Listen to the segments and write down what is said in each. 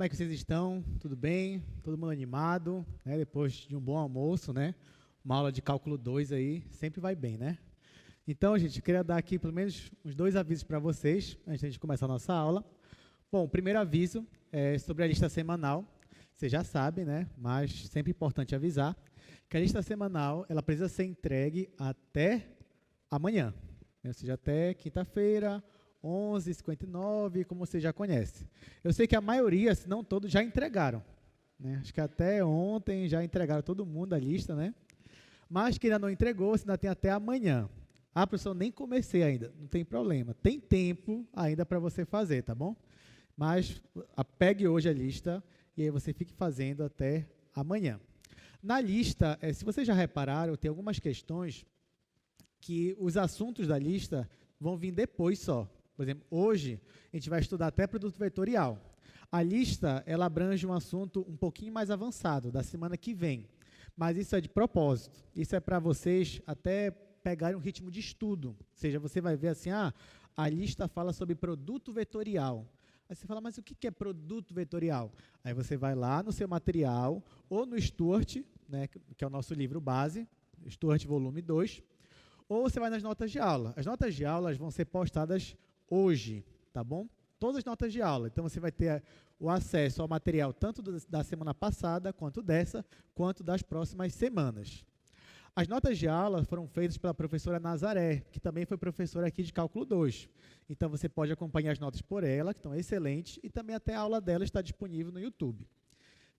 como é que vocês estão? Tudo bem? Todo mundo animado, né? Depois de um bom almoço, né? Uma aula de cálculo 2 aí, sempre vai bem, né? Então, gente, eu queria dar aqui pelo menos uns 2 avisos para vocês, antes de começar a nossa aula. Bom, o primeiro aviso é sobre a lista semanal. Vocês já sabem, né? Mas sempre importante avisar que a lista semanal, ela precisa ser entregue até amanhã, né? Ou seja, até quinta-feira, 11h59, como você já conhece. Eu sei que a maioria, se não todos, já entregaram, né? Acho que até ontem já entregaram todo mundo a lista, né? Mas quem ainda não entregou, você ainda tem até amanhã. Ah, professor, eu nem comecei ainda. Não tem problema. Tem tempo ainda para você fazer, tá bom? Mas pegue hoje a lista e aí você fique fazendo até amanhã. Na lista, se vocês já repararam, tem algumas questões que os assuntos da lista vão vir depois só. Por exemplo, hoje a gente vai estudar até produto vetorial. A lista, ela abrange um assunto um pouquinho mais avançado, da semana que vem. Mas isso é de propósito. Isso é para vocês até pegarem um ritmo de estudo. Ou seja, você vai ver assim, a lista fala sobre produto vetorial. Aí você fala, mas o que é produto vetorial? Aí você vai lá no seu material, ou no Stuart, né, que é o nosso livro base, Stuart volume 2, ou você vai nas notas de aula. As notas de aula vão ser postadas hoje, tá bom? Todas as notas de aula. Então, você vai ter o acesso ao material tanto da semana passada, quanto dessa, quanto das próximas semanas. As notas de aula foram feitas pela professora Nazaré, que também foi professora aqui de Cálculo 2. Então, você pode acompanhar as notas por ela, que estão excelentes, e também até a aula dela está disponível no YouTube.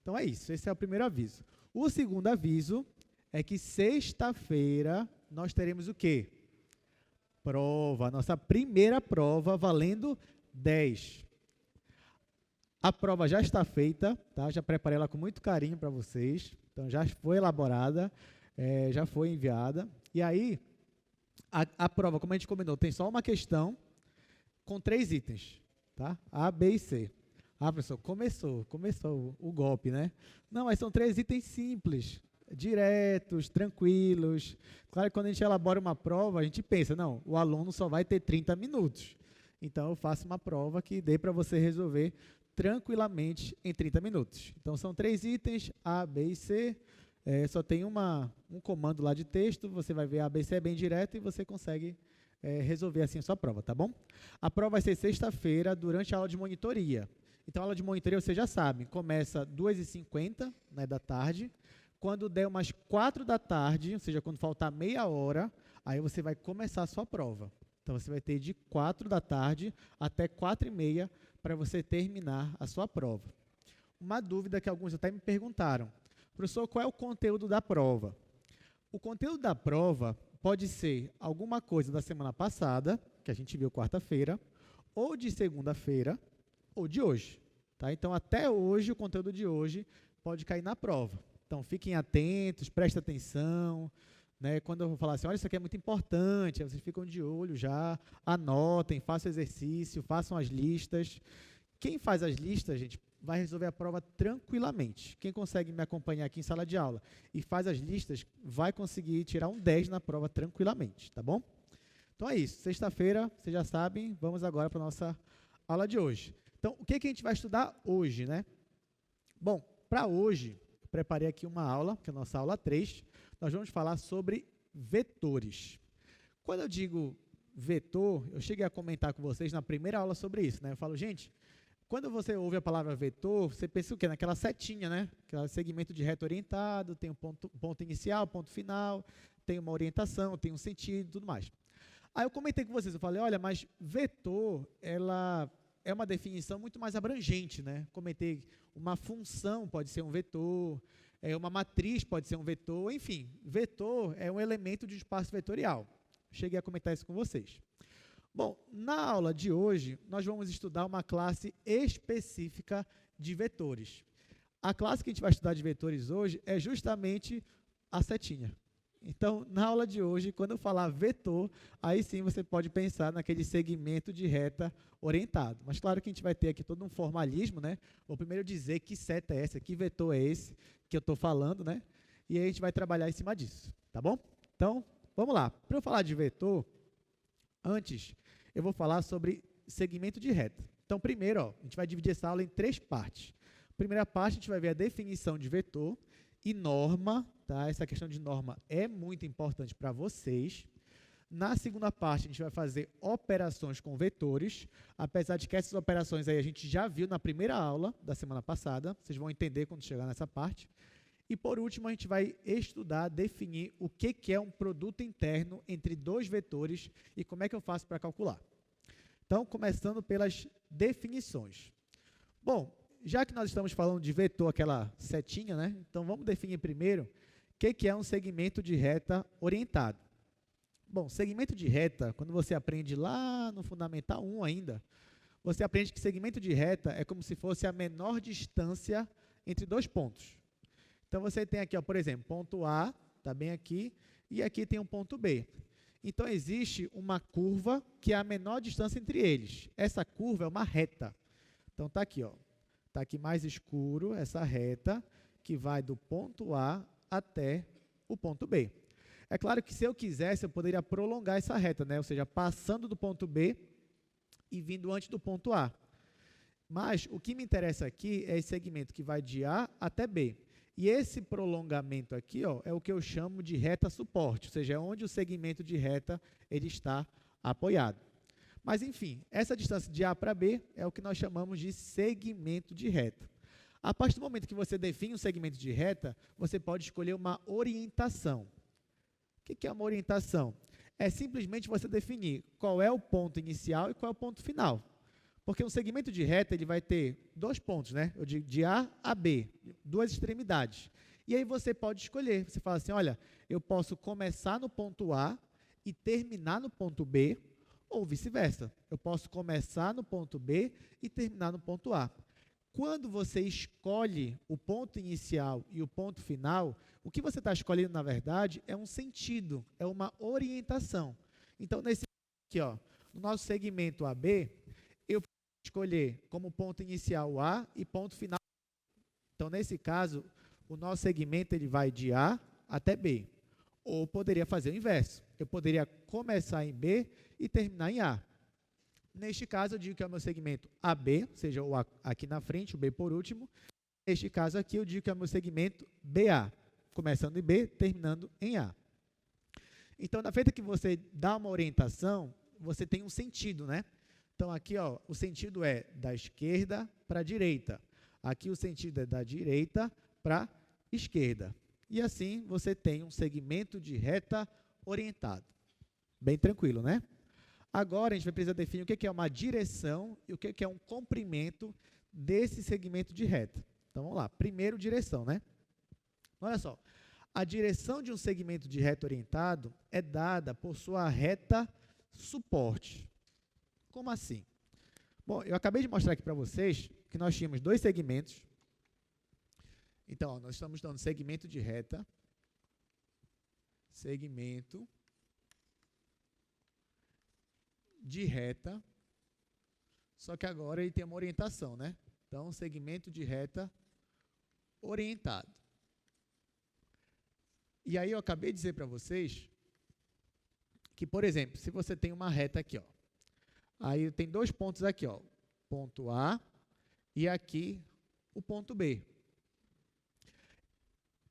Então, é isso. Esse é o primeiro aviso. O segundo aviso é que sexta-feira nós teremos o quê? Prova, nossa primeira prova, valendo 10. A prova já está feita, tá? Já preparei ela com muito carinho para vocês. Então, já foi elaborada, já foi enviada. E aí, a prova, como a gente combinou, tem só uma questão com 3 itens, tá? A, B e C. Ah, professor, começou o golpe, né? Não, mas são 3 itens simples, diretos, tranquilos. Claro que quando a gente elabora uma prova, a gente pensa, não, o aluno só vai ter 30 minutos. Então, eu faço uma prova que dê para você resolver tranquilamente em 30 minutos. Então, são 3 itens, A, B e C. Só tem um comando lá de texto, você vai ver A, B e C é bem direto e você consegue resolver assim a sua prova, tá bom? A prova vai ser sexta-feira, durante a aula de monitoria. Então, a aula de monitoria, vocês já sabem, começa 2h50, né, da tarde. Quando der umas 4 da tarde, ou seja, quando faltar meia hora, aí você vai começar a sua prova. Então, você vai ter de 4 da tarde até 4h30 para você terminar a sua prova. Uma dúvida que alguns até me perguntaram, professor, qual é o conteúdo da prova? O conteúdo da prova pode ser alguma coisa da semana passada, que a gente viu quarta-feira, ou de segunda-feira, ou de hoje. Tá? Então, até hoje, o conteúdo de hoje pode cair na prova. Então, fiquem atentos, prestem atenção, né? Quando eu vou falar assim, olha, isso aqui é muito importante, aí vocês ficam de olho já, anotem, façam exercício, façam as listas. Quem faz as listas, gente, vai resolver a prova tranquilamente. Quem consegue me acompanhar aqui em sala de aula e faz as listas, vai conseguir tirar um 10 na prova tranquilamente, tá bom? Então é isso, sexta-feira, vocês já sabem, vamos agora para a nossa aula de hoje. Então, o que a gente vai estudar hoje, né? Bom, para hoje, eu preparei aqui uma aula, que é a nossa aula 3, nós vamos falar sobre vetores. Quando eu digo vetor, eu cheguei a comentar com vocês na primeira aula sobre isso, né? Eu falo, gente, quando você ouve a palavra vetor, você pensa o quê? Naquela setinha, né? Aquele segmento de reto orientado, tem um ponto inicial, ponto final, tem uma orientação, tem um sentido e tudo mais. Aí eu comentei com vocês, eu falei, olha, mas vetor, ela é uma definição muito mais abrangente, né? Comentei, uma função pode ser um vetor, uma matriz pode ser um vetor, enfim, vetor é um elemento de um espaço vetorial. Cheguei a comentar isso com vocês. Bom, na aula de hoje, nós vamos estudar uma classe específica de vetores. A classe que a gente vai estudar de vetores hoje é justamente a setinha. Então, na aula de hoje, quando eu falar vetor, aí sim você pode pensar naquele segmento de reta orientado. Mas claro que a gente vai ter aqui todo um formalismo, né? Vou primeiro dizer que seta é essa, que vetor é esse que eu estou falando, né? E aí a gente vai trabalhar em cima disso, tá bom? Então, vamos lá. Para eu falar de vetor, antes eu vou falar sobre segmento de reta. Então, primeiro, a gente vai dividir essa aula em 3 partes. Primeira parte, a gente vai ver a definição de vetor e norma, tá? Essa questão de norma é muito importante para vocês. Na segunda parte, a gente vai fazer operações com vetores, apesar de que essas operações aí a gente já viu na primeira aula da semana passada, vocês vão entender quando chegar nessa parte. E, por último, a gente vai estudar, definir o que é um produto interno entre dois vetores e como é que eu faço para calcular. Então, começando pelas definições. Bom, já que nós estamos falando de vetor, aquela setinha, né? Então, vamos definir primeiro o que é um segmento de reta orientado. Bom, segmento de reta, quando você aprende lá no Fundamental 1 ainda, você aprende que segmento de reta é como se fosse a menor distância entre dois pontos. Então, você tem aqui, ó, por exemplo, ponto A, está bem aqui, e aqui tem um ponto B. Então, existe uma curva que é a menor distância entre eles. Essa curva é uma reta. Então, está aqui, ó. Está aqui mais escuro, essa reta, que vai do ponto A até o ponto B. É claro que se eu quisesse, eu poderia prolongar essa reta, né? Ou seja, passando do ponto B e vindo antes do ponto A. Mas o que me interessa aqui é esse segmento que vai de A até B. E esse prolongamento aqui, ó, é o que eu chamo de reta suporte, ou seja, é onde o segmento de reta ele está apoiado. Mas, enfim, essa distância de A para B é o que nós chamamos de segmento de reta. A partir do momento que você define um segmento de reta, você pode escolher uma orientação. O que é uma orientação? É simplesmente você definir qual é o ponto inicial e qual é o ponto final. Porque um segmento de reta ele vai ter dois pontos, né? Eu digo de A a B, duas extremidades. E aí você pode escolher. Você fala assim, olha, eu posso começar no ponto A e terminar no ponto B, ou vice-versa. Eu posso começar no ponto B e terminar no ponto A. Quando você escolhe o ponto inicial e o ponto final, o que você está escolhendo, na verdade, é um sentido, é uma orientação. Então, nesse aqui, ó, no nosso segmento AB, eu posso escolher como ponto inicial o A e ponto final. Então, nesse caso, o nosso segmento ele vai de A até B. Ou poderia fazer o inverso. Eu poderia começar em B e terminar em A. Neste caso, eu digo que é o meu segmento AB, ou seja, o A aqui na frente, o B por último. Neste caso aqui, eu digo que é o meu segmento BA, começando em B, terminando em A. Então, na feita que você dá uma orientação, você tem um sentido, né? Então, aqui, ó, o sentido é da esquerda para a direita. Aqui, o sentido é da direita para a esquerda. E assim, você tem um segmento de reta orientado. Bem tranquilo, né? Agora, a gente vai precisar definir o que é uma direção e o que é um comprimento desse segmento de reta. Então, vamos lá. Primeiro, direção, né? Olha só. A direção de um segmento de reta orientado é dada por sua reta suporte. Como assim? Bom, eu acabei de mostrar aqui para vocês que nós tínhamos dois segmentos. Então, ó, nós estamos dando segmento de reta, segmento de reta, só que agora ele tem uma orientação, né? Então, segmento de reta orientado. E aí eu acabei de dizer para vocês que, por exemplo, se você tem uma reta aqui, ó, aí tem dois pontos aqui, ó, ponto A e aqui o ponto B.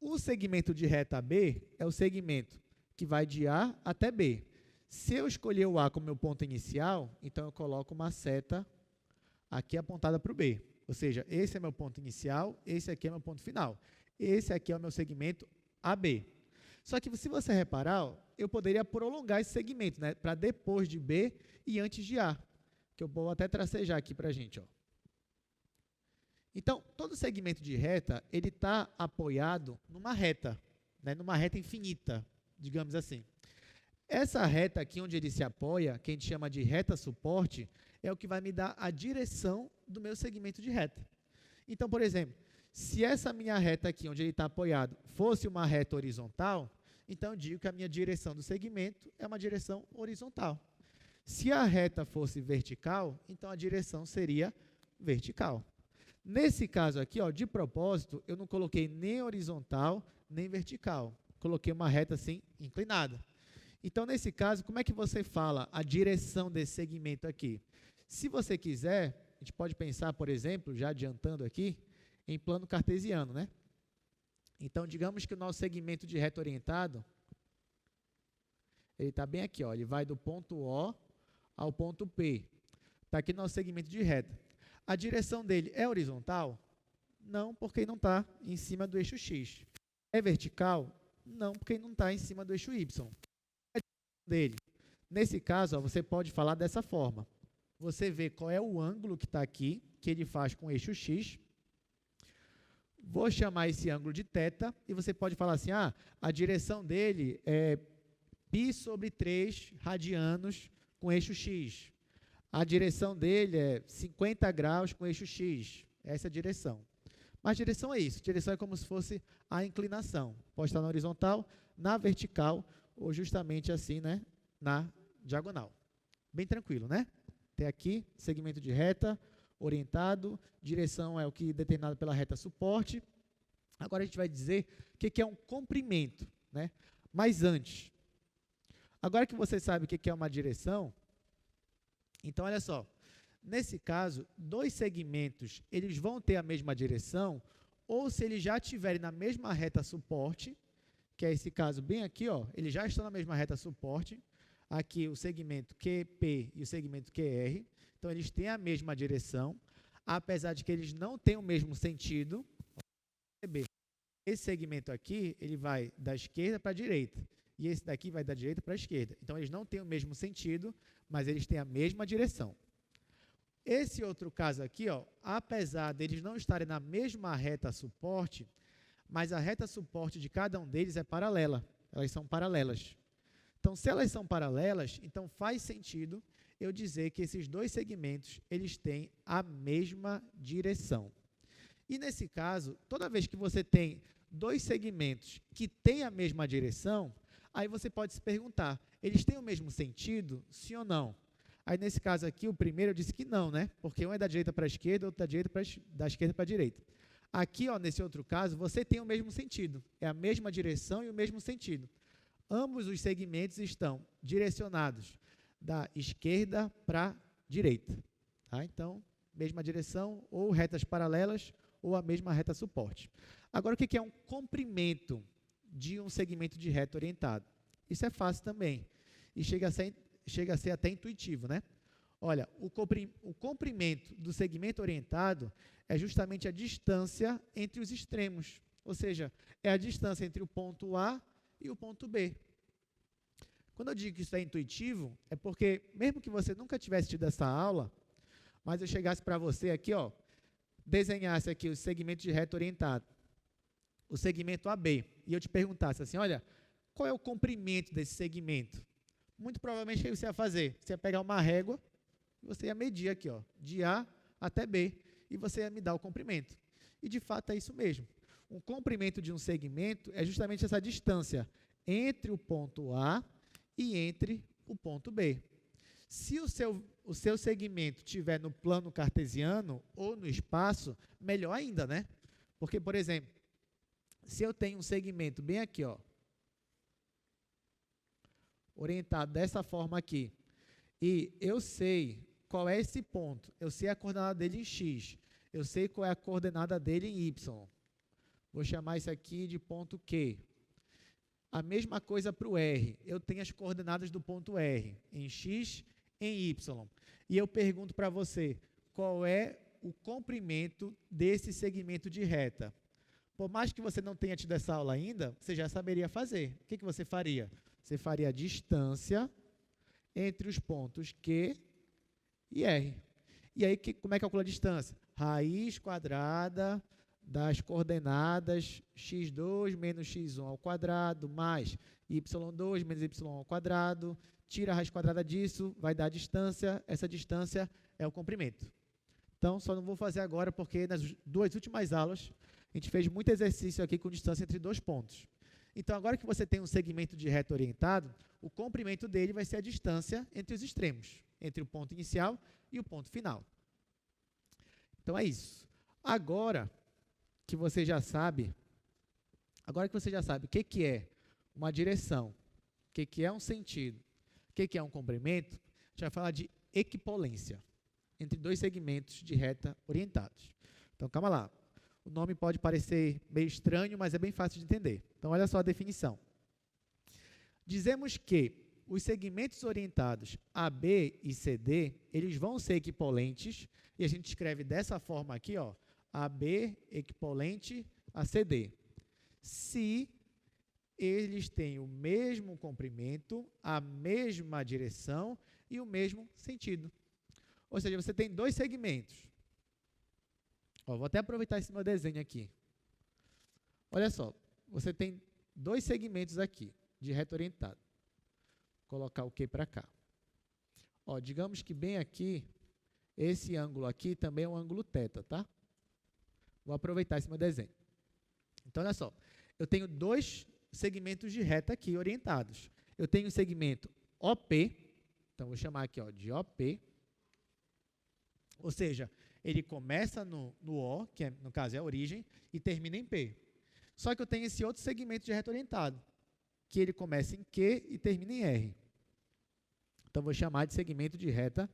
O segmento de reta B é o segmento que vai de A até B. Se eu escolher o A como meu ponto inicial, então eu coloco uma seta aqui apontada para o B. Ou seja, esse é meu ponto inicial, esse aqui é meu ponto final. Esse aqui é o meu segmento AB. Só que se você reparar, ó, eu poderia prolongar esse segmento, né, para depois de B e antes de A, que eu vou até tracejar aqui para a gente. Ó. Então, todo segmento de reta, ele está apoiado numa reta, né, numa reta infinita, digamos assim. Essa reta aqui onde ele se apoia, que a gente chama de reta suporte, é o que vai me dar a direção do meu segmento de reta. Então, por exemplo, se essa minha reta aqui, onde ele está apoiado, fosse uma reta horizontal, então eu digo que a minha direção do segmento é uma direção horizontal. Se a reta fosse vertical, então a direção seria vertical. Nesse caso aqui, ó, de propósito, eu não coloquei nem horizontal, nem vertical. Coloquei uma reta assim, inclinada. Então, nesse caso, como é que você fala a direção desse segmento aqui? Se você quiser, a gente pode pensar, por exemplo, já adiantando aqui, em plano cartesiano, né? Então, digamos que o nosso segmento de reta orientado, ele está bem aqui, ó, ele vai do ponto O ao ponto P. Está aqui no nosso segmento de reta. A direção dele é horizontal? Não, porque ele não está em cima do eixo X. É vertical? Não, porque ele não está em cima do eixo Y. A direção dele. Nesse caso, ó, você pode falar dessa forma. Você vê qual é o ângulo que está aqui, que ele faz com o eixo X. Vou chamar esse ângulo de θ, e você pode falar assim, a direção dele é π sobre 3 radianos com eixo X. A direção dele é 50 graus com eixo X. Essa é a direção. Mas direção é isso. Direção é como se fosse a inclinação. Pode estar na horizontal, na vertical, ou justamente assim, né, na diagonal. Bem tranquilo, né? Até aqui, segmento de reta, orientado, direção é o que é determinado pela reta suporte. Agora a gente vai dizer o que é um comprimento, né? Mas antes, agora que você sabe o que é uma direção, então olha só, nesse caso, dois segmentos, eles vão ter a mesma direção, ou se eles já estiverem na mesma reta suporte, que é esse caso bem aqui, ó, eles já estão na mesma reta suporte, aqui o segmento QP e o segmento QR, então eles têm a mesma direção, apesar de que eles não têm o mesmo sentido. Esse segmento aqui, ele vai da esquerda para a direita, e esse daqui vai da direita para a esquerda. Então, eles não têm o mesmo sentido, mas eles têm a mesma direção. Esse outro caso aqui, ó, apesar deles não estarem na mesma reta suporte, mas a reta suporte de cada um deles é paralela, elas são paralelas. Então, se elas são paralelas, então faz sentido eu dizer que esses dois segmentos, eles têm a mesma direção. E nesse caso, toda vez que você tem dois segmentos que têm a mesma direção, aí você pode se perguntar, eles têm o mesmo sentido, sim ou não? Aí nesse caso aqui, o primeiro eu disse que não, né? Porque um é da direita para a esquerda, outro da esquerda para a direita. Aqui, ó, nesse outro caso, você tem o mesmo sentido, é a mesma direção e o mesmo sentido. Ambos os segmentos estão direcionados da esquerda para a direita. Tá? Então, mesma direção, ou retas paralelas, ou a mesma reta suporte. Agora, o que é um comprimento de um segmento de reta orientado? Isso é fácil também, e chega a ser até intuitivo, né? Olha, o comprimento do segmento orientado é justamente a distância entre os extremos, ou seja, é a distância entre o ponto A e o ponto B. Quando eu digo que isso é intuitivo, é porque, mesmo que você nunca tivesse tido essa aula, mas eu chegasse para você aqui, ó, desenhasse aqui o segmento de reta orientado, o segmento AB, e eu te perguntasse assim, olha, qual é o comprimento desse segmento? Muito provavelmente o que você ia fazer? Você ia pegar uma régua e você ia medir aqui, ó, de A até B, e você ia me dar o comprimento. E, de fato, é isso mesmo. Um comprimento de um segmento é justamente essa distância entre o ponto A e entre o ponto B. Se o seu segmento estiver no plano cartesiano ou no espaço, melhor ainda, né? Porque, por exemplo, se eu tenho um segmento bem aqui, ó, orientado dessa forma aqui, e eu sei qual é esse ponto, eu sei a coordenada dele em X, eu sei qual é a coordenada dele em Y, vou chamar isso aqui de ponto Q. A mesma coisa para o R, eu tenho as coordenadas do ponto R, em X, em Y, e eu pergunto para você, qual é o comprimento desse segmento de reta? Por mais que você não tenha tido essa aula ainda, você já saberia fazer. O que você faria? Você faria a distância entre os pontos Q e R. E aí, como é que calcula a distância? Raiz quadrada das coordenadas x2 menos x1 ao quadrado, mais y2 menos y ao quadrado, tira a raiz quadrada disso, vai dar a distância, essa distância é o comprimento. Então, só não vou fazer agora, porque nas duas últimas aulas, a gente fez muito exercício aqui com distância entre dois pontos. Então, agora que você tem um segmento de reta orientado, o comprimento dele vai ser a distância entre os extremos, entre o ponto inicial e o ponto final. Então, é isso. Agora que você já sabe o que é uma direção, o que é um sentido, o que é um comprimento, a gente vai falar de equipolência entre dois segmentos de reta orientados. Então, calma lá. O nome pode parecer meio estranho, mas é bem fácil de entender. Então, olha só a definição. Dizemos que os segmentos orientados AB e CD, eles vão ser equipolentes, e a gente escreve dessa forma aqui, ó, AB equipolente a CD. Se eles têm o mesmo comprimento, a mesma direção e o mesmo sentido. Ou seja, você tem dois segmentos. Ó, vou até aproveitar esse meu desenho aqui. Olha só, você tem dois segmentos aqui, de reto orientado. Vou colocar o Q para cá. Ó, digamos que bem aqui, esse ângulo aqui também é um ângulo θ, tá? Vou aproveitar esse meu desenho. Então, olha só, eu tenho dois segmentos de reta aqui orientados. Eu tenho o segmento OP, então vou chamar aqui ó, de OP, ou seja, ele começa no O, que no caso é a origem, e termina em P. Só que eu tenho esse outro segmento de reta orientado, que ele começa em Q e termina em R. Então, vou chamar de segmento de reta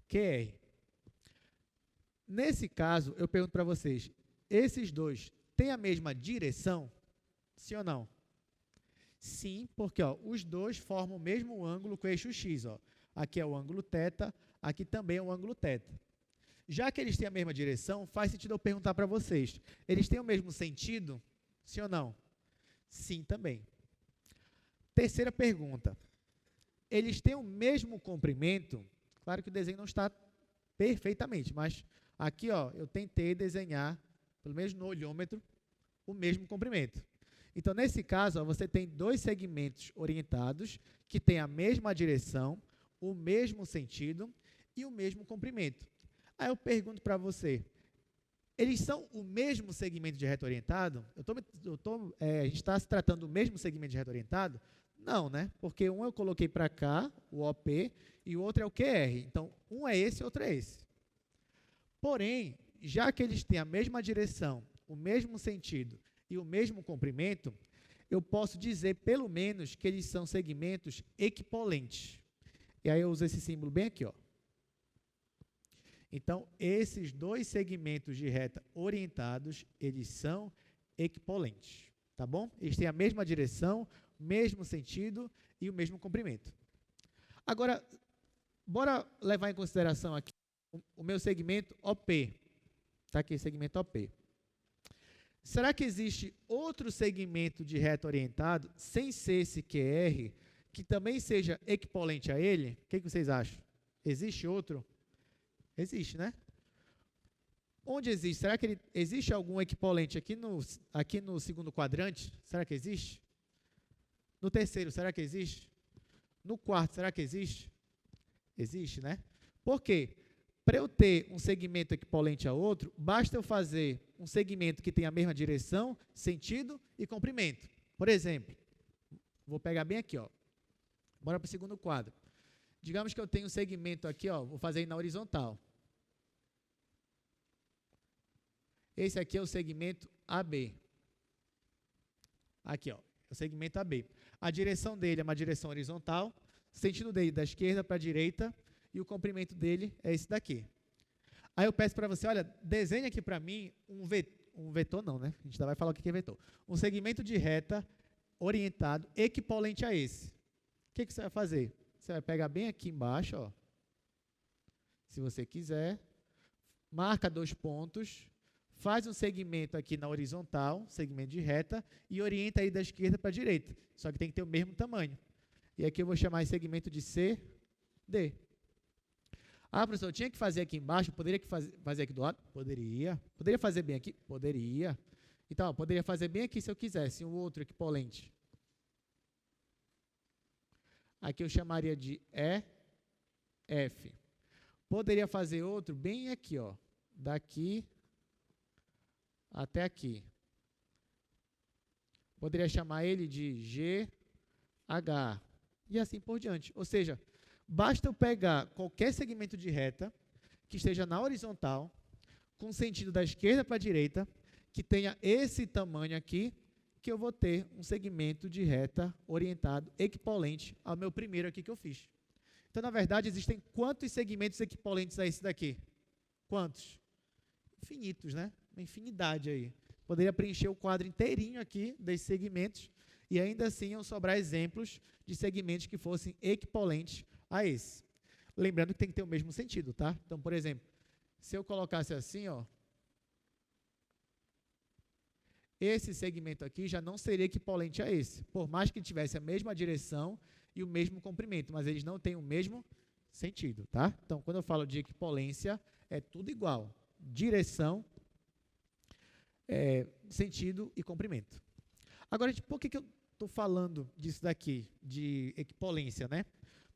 QR. Nesse caso, eu pergunto para vocês, esses dois têm a mesma direção? Sim ou não? Sim, porque ó, os dois formam o mesmo ângulo com o eixo X. Ó. Aqui é o ângulo θ, aqui também é o ângulo θ. Já que eles têm a mesma direção, faz sentido eu perguntar para vocês, eles têm o mesmo sentido? Sim ou não? Sim também. Terceira pergunta. Eles têm o mesmo comprimento? Claro que o desenho não está perfeitamente, mas aqui ó, eu tentei desenhar, pelo menos no olhômetro, o mesmo comprimento. Então, nesse caso, ó, você tem dois segmentos orientados que têm a mesma direção, o mesmo sentido e o mesmo comprimento. Aí eu pergunto para você, eles são o mesmo segmento de reto orientado? A gente está se tratando do mesmo segmento de reto orientado? Não, né? Porque um eu coloquei para cá, o OP, e o outro é o QR. Então, um é esse e o outro é esse. Porém, já que eles têm a mesma direção, o mesmo sentido e o mesmo comprimento, eu posso dizer, pelo menos, que eles são segmentos equipolentes. E aí eu uso esse símbolo bem aqui, ó. Então, esses dois segmentos de reta orientados, eles são equipolentes, tá bom? Eles têm a mesma direção, mesmo sentido e o mesmo comprimento. Agora, bora levar em consideração aqui o meu segmento OP. Está aqui, segmento OP. Será que existe outro segmento de reta orientado, sem ser esse QR, que também seja equipolente a ele? O que vocês acham? Existe outro? Existe, né? Onde existe? Será que existe algum equipolente aqui no segundo quadrante? Será que existe? No terceiro, será que existe? No quarto, será que existe? Existe, né? Por quê? Para eu ter um segmento equipolente a outro, basta eu fazer um segmento que tem a mesma direção, sentido e comprimento. Por exemplo, vou pegar bem aqui, ó. Bora para o segundo quadro. Digamos que eu tenho um segmento aqui, ó, vou fazer na horizontal. Esse aqui é o segmento AB. Aqui, ó, é o segmento AB. A direção dele é uma direção horizontal, o sentido dele da esquerda para a direita, e o comprimento dele é esse daqui. Aí eu peço para você, olha, desenhe aqui para mim um vetor não, né? A gente ainda vai falar o que é vetor. Um segmento de reta orientado equipolente a esse. O que você vai fazer? Você vai pegar bem aqui embaixo, ó, se você quiser, marca 2 pontos, faz um segmento aqui na horizontal, segmento de reta, e orienta aí da esquerda para a direita. Só que tem que ter o mesmo tamanho. E aqui eu vou chamar esse segmento de CD. Ah, professor, eu tinha que fazer aqui embaixo, poderia fazer aqui do lado? Poderia. Poderia fazer bem aqui? Poderia. Então, poderia fazer bem aqui se eu quisesse, um outro equipolente. Aqui eu chamaria de EF. Poderia fazer outro bem aqui, ó, daqui até aqui. Poderia chamar ele de GH. E assim por diante. Ou seja, basta eu pegar qualquer segmento de reta que esteja na horizontal, com sentido da esquerda para a direita, que tenha esse tamanho aqui, que eu vou ter um segmento de reta orientado equipolente ao meu primeiro aqui que eu fiz. Então, na verdade, existem quantos segmentos equipolentes a esse daqui? Quantos? Infinitos, né? uma infinidade aí. Poderia preencher o quadro inteirinho aqui desses segmentos e ainda assim iam sobrar exemplos de segmentos que fossem equivalentes a esse. Lembrando que tem que ter o mesmo sentido, tá? Então, por exemplo, se eu colocasse assim, ó, esse segmento aqui já não seria equivalente a esse, por mais que tivesse a mesma direção e o mesmo comprimento, mas eles não têm o mesmo sentido, tá? Então, quando eu falo de equivalência, é tudo igual, direção, sentido e comprimento. Agora, por que eu estou falando disso daqui, de equivalência, né?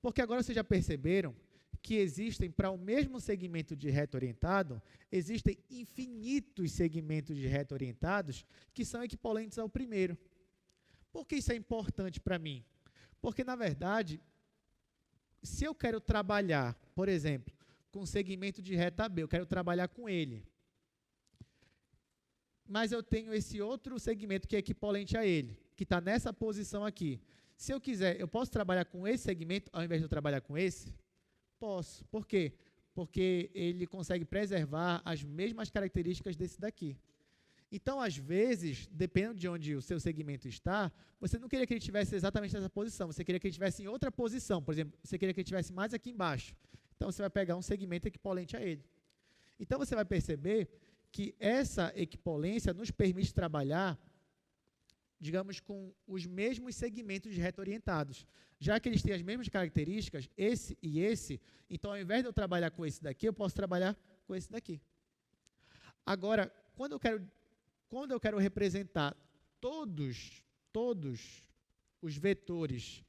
Porque agora vocês já perceberam que existem, para o mesmo segmento de reto orientado, existem infinitos segmentos de reto orientados que são equivalentes ao primeiro. Por que isso é importante para mim? Porque, na verdade, se eu quero trabalhar, por exemplo, com o segmento de reta AB, eu quero trabalhar com ele, mas eu tenho esse outro segmento que é equivalente a ele, que está nessa posição aqui. Se eu quiser, eu posso trabalhar com esse segmento ao invés de eu trabalhar com esse? Posso. Por quê? Porque ele consegue preservar as mesmas características desse daqui. Então, às vezes, dependendo de onde o seu segmento está, você não queria que ele estivesse exatamente nessa posição, você queria que ele estivesse em outra posição. Por exemplo, você queria que ele estivesse mais aqui embaixo. Então, você vai pegar um segmento equivalente a ele. Então, você vai perceber que essa equivalência nos permite trabalhar, digamos, com os mesmos segmentos de reto orientados. Já que eles têm as mesmas características, esse e esse, então, ao invés de eu trabalhar com esse daqui, eu posso trabalhar com esse daqui. Agora, quando eu quero representar todos os vetores,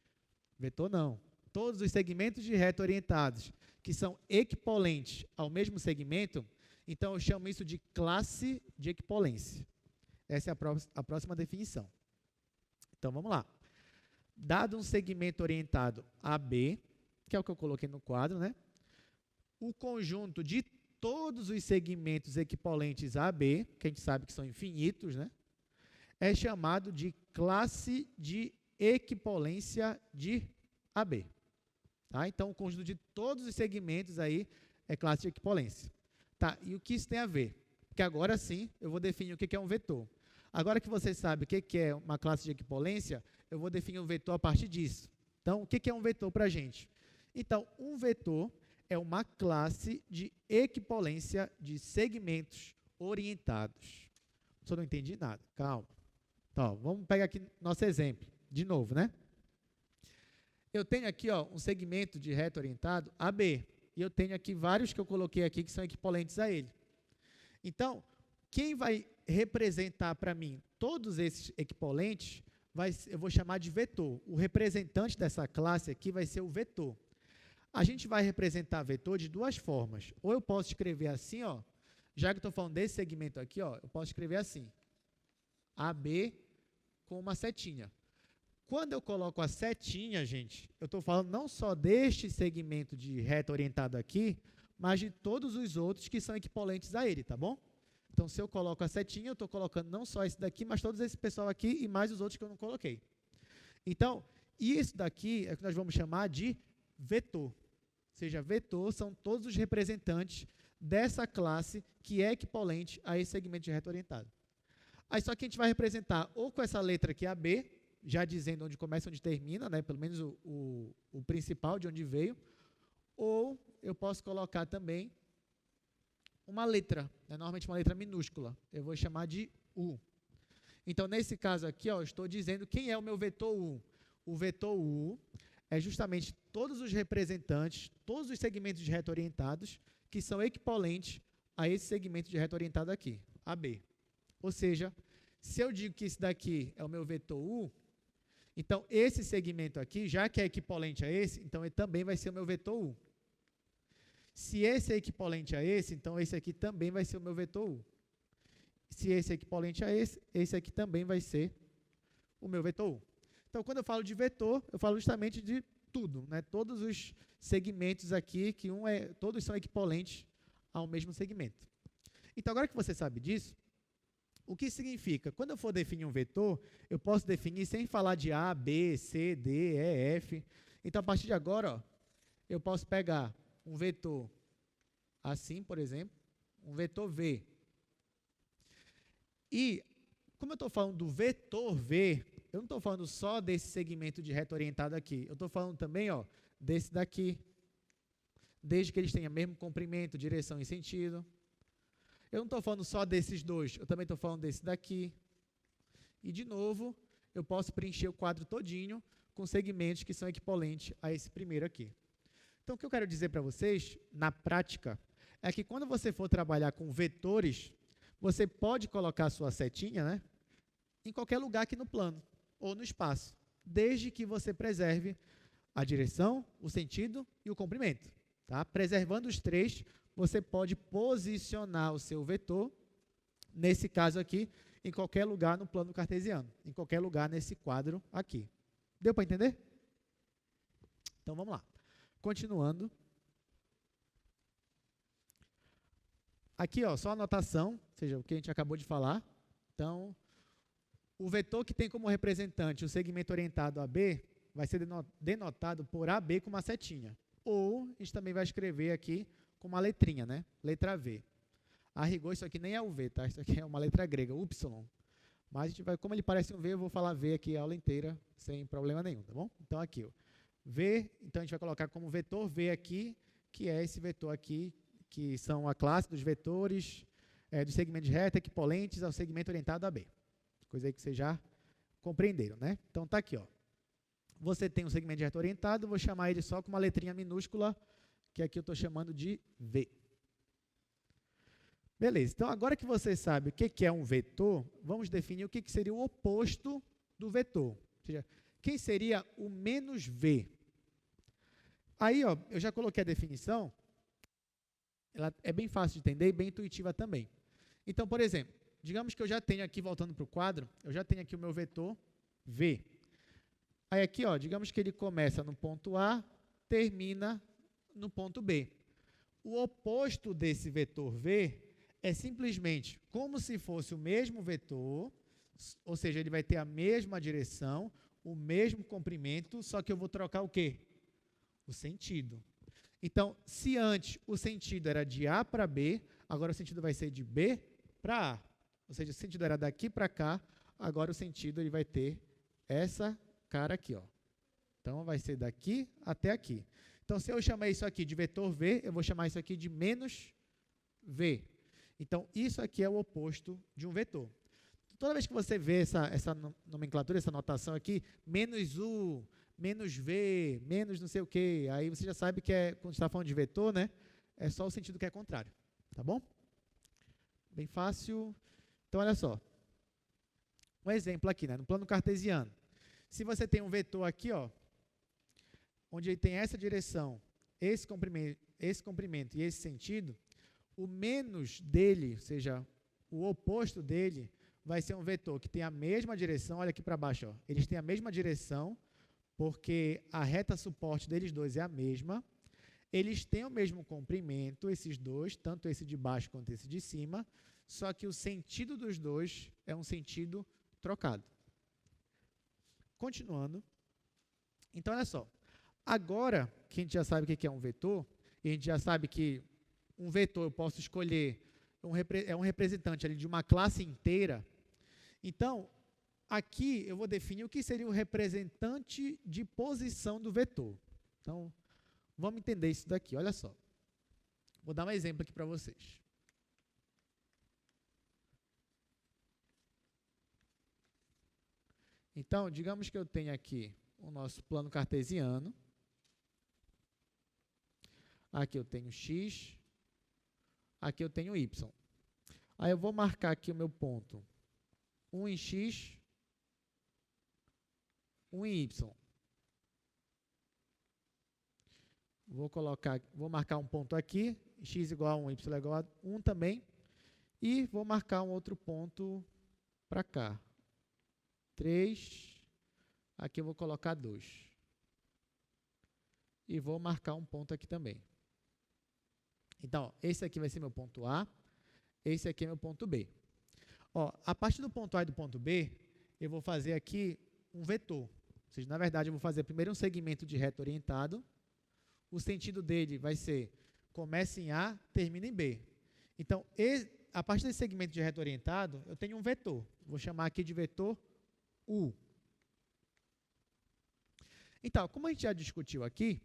todos os segmentos de reto orientados que são equivalentes ao mesmo segmento, então eu chamo isso de classe de equivalência. Essa é a próxima definição. Então, vamos lá. Dado um segmento orientado AB, que é o que eu coloquei no quadro, né? O conjunto de todos os segmentos equivalentes a AB, que a gente sabe que são infinitos, né? É chamado de classe de equivalência de AB. Tá? Então, o conjunto de todos os segmentos aí é classe de equivalência. Tá, e o que isso tem a ver? Porque agora sim eu vou definir o que é um vetor. Agora que você sabe o que é uma classe de equivalência, eu vou definir um vetor a partir disso. Então, o que é um vetor para a gente? Então, um vetor é uma classe de equivalência de segmentos orientados. Só não entendi nada, calma. Então, vamos pegar aqui nosso exemplo, de novo, né? Eu tenho aqui um segmento de reto orientado AB, e eu tenho aqui vários que eu coloquei aqui que são equivalentes a ele. Então, quem vai representar para mim todos esses equivalentes, eu vou chamar de vetor. O representante dessa classe aqui vai ser o vetor. A gente vai representar vetor de duas formas. Ou eu posso escrever assim, já que eu estou falando desse segmento aqui, eu posso escrever assim, AB com uma setinha. Quando eu coloco a setinha, gente, eu estou falando não só deste segmento de reto orientado aqui, mas de todos os outros que são equivalentes a ele, tá bom? Então, se eu coloco a setinha, eu estou colocando não só esse daqui, mas todos esse pessoal aqui e mais os outros que eu não coloquei. Então, isso daqui é o que nós vamos chamar de vetor. Ou seja, vetor são todos os representantes dessa classe que é equivalente a esse segmento de reto orientado. Aí só que a gente vai representar ou com essa letra aqui, AB, já dizendo onde começa e onde termina, né, pelo menos o principal, de onde veio, ou eu posso colocar também uma letra, né, normalmente uma letra minúscula, eu vou chamar de U. Então, nesse caso aqui, eu estou dizendo quem é o meu vetor U. O vetor U é justamente todos os representantes, todos os segmentos de reto orientados que são equivalentes a esse segmento de reto orientado aqui, AB. Ou seja, se eu digo que esse daqui é o meu vetor U, então esse segmento aqui, já que é equivalente a esse, então ele também vai ser o meu vetor U. Se esse é equivalente a esse, então esse aqui também vai ser o meu vetor U. Se esse é equivalente a esse aqui também vai ser o meu vetor U. Então, quando eu falo de vetor, eu falo justamente de tudo, né? Todos os segmentos aqui, que todos são equivalentes ao mesmo segmento. Então, agora que você sabe disso, o que significa? Quando eu for definir um vetor, eu posso definir sem falar de A, B, C, D, E, F. Então, a partir de agora, eu posso pegar um vetor assim, por exemplo, um vetor V. E, como eu estou falando do vetor V, eu não estou falando só desse segmento de reto orientado aqui. Eu estou falando também, ó, desse daqui. Desde que eles tenham mesmo comprimento, direção e sentido. Eu não estou falando só desses dois, eu também estou falando desse daqui. E, de novo, eu posso preencher o quadro todinho com segmentos que são equivalentes a esse primeiro aqui. Então, o que eu quero dizer para vocês, na prática, é que quando você for trabalhar com vetores, você pode colocar a sua setinha, né, em qualquer lugar aqui no plano, ou no espaço, desde que você preserve a direção, o sentido e o comprimento. Tá? Preservando os três, você pode posicionar o seu vetor, nesse caso aqui, em qualquer lugar no plano cartesiano, em qualquer lugar nesse quadro aqui. Deu para entender? Então, vamos lá. Continuando. Aqui, ó, só a anotação, ou seja, o que a gente acabou de falar. Então, o vetor que tem como representante o segmento orientado a B vai ser denotado por AB com uma setinha. Ou a gente também vai escrever aqui com uma letrinha, né? Letra V. A rigor, isso aqui nem é o V, tá? Isso aqui é uma letra grega, Y. Mas a gente vai, como ele parece um V, eu vou falar V aqui a aula inteira, sem problema nenhum, tá bom? Então, aqui, ó, V, então a gente vai colocar como vetor V aqui, que é esse vetor aqui, que são a classe dos vetores dos segmentos de reta equipolentes ao segmento orientado a B. Coisa aí que vocês já compreenderam, né? Então, tá aqui, ó. Você tem um segmento de reta orientado, vou chamar ele só com uma letrinha minúscula, que aqui eu estou chamando de V. Beleza, então agora que você sabe o que é um vetor, vamos definir o que seria o oposto do vetor. Ou seja, quem seria o menos V? Aí, ó, eu já coloquei a definição, ela é bem fácil de entender e bem intuitiva também. Então, por exemplo, digamos que eu já tenho aqui, voltando para o quadro, eu já tenho aqui o meu vetor V. Aí aqui, ó, digamos que ele começa no ponto A, termina no ponto B. O oposto desse vetor V é simplesmente como se fosse o mesmo vetor, ou seja, ele vai ter a mesma direção, o mesmo comprimento, só que eu vou trocar o quê? O sentido. Então, se antes o sentido era de A para B, agora o sentido vai ser de B para A. Ou seja, o sentido era daqui para cá, agora o sentido ele vai ter essa cara aqui, ó. Então, vai ser daqui até aqui. Então, se eu chamar isso aqui de vetor V, eu vou chamar isso aqui de menos V. Então, isso aqui é o oposto de um vetor. Toda vez que você vê essa nomenclatura, essa notação aqui, menos U, menos V, menos não sei o quê, aí você já sabe que quando está falando de vetor, né, é só o sentido que é contrário. Tá bom? Bem fácil. Então, olha só. Um exemplo aqui, né, no plano cartesiano. Se você tem um vetor aqui, ó, onde ele tem essa direção, esse comprimento e esse sentido, o menos dele, ou seja, o oposto dele, vai ser um vetor que tem a mesma direção, olha aqui para baixo, ó, eles têm a mesma direção, porque a reta suporte deles dois é a mesma, eles têm o mesmo comprimento, esses dois, tanto esse de baixo quanto esse de cima, só que o sentido dos dois é um sentido trocado. Continuando, então olha só, agora que a gente já sabe o que é um vetor, e a gente já sabe que um vetor eu posso escolher, um representante ali de uma classe inteira, então, aqui eu vou definir o que seria o representante de posição do vetor. Então, vamos entender isso daqui, olha só. Vou dar um exemplo aqui para vocês. Então, digamos que eu tenho aqui o nosso plano cartesiano. Aqui eu tenho x, aqui eu tenho y. Aí eu vou marcar aqui o meu ponto 1 em x, 1 em y. Vou marcar um ponto aqui, x igual a 1, y igual a 1 também. E vou marcar um outro ponto para cá. 3, aqui eu vou colocar 2. E vou marcar um ponto aqui também. Então, ó, esse aqui vai ser meu ponto A, esse aqui é meu ponto B. Ó, a partir do ponto A e do ponto B, eu vou fazer aqui um vetor. Ou seja, na verdade, eu vou fazer primeiro um segmento de reto orientado. O sentido dele vai ser, começa em A, termina em B. Então, a partir desse segmento de reto orientado, eu tenho um vetor. Vou chamar aqui de vetor U. Então, como a gente já discutiu aqui,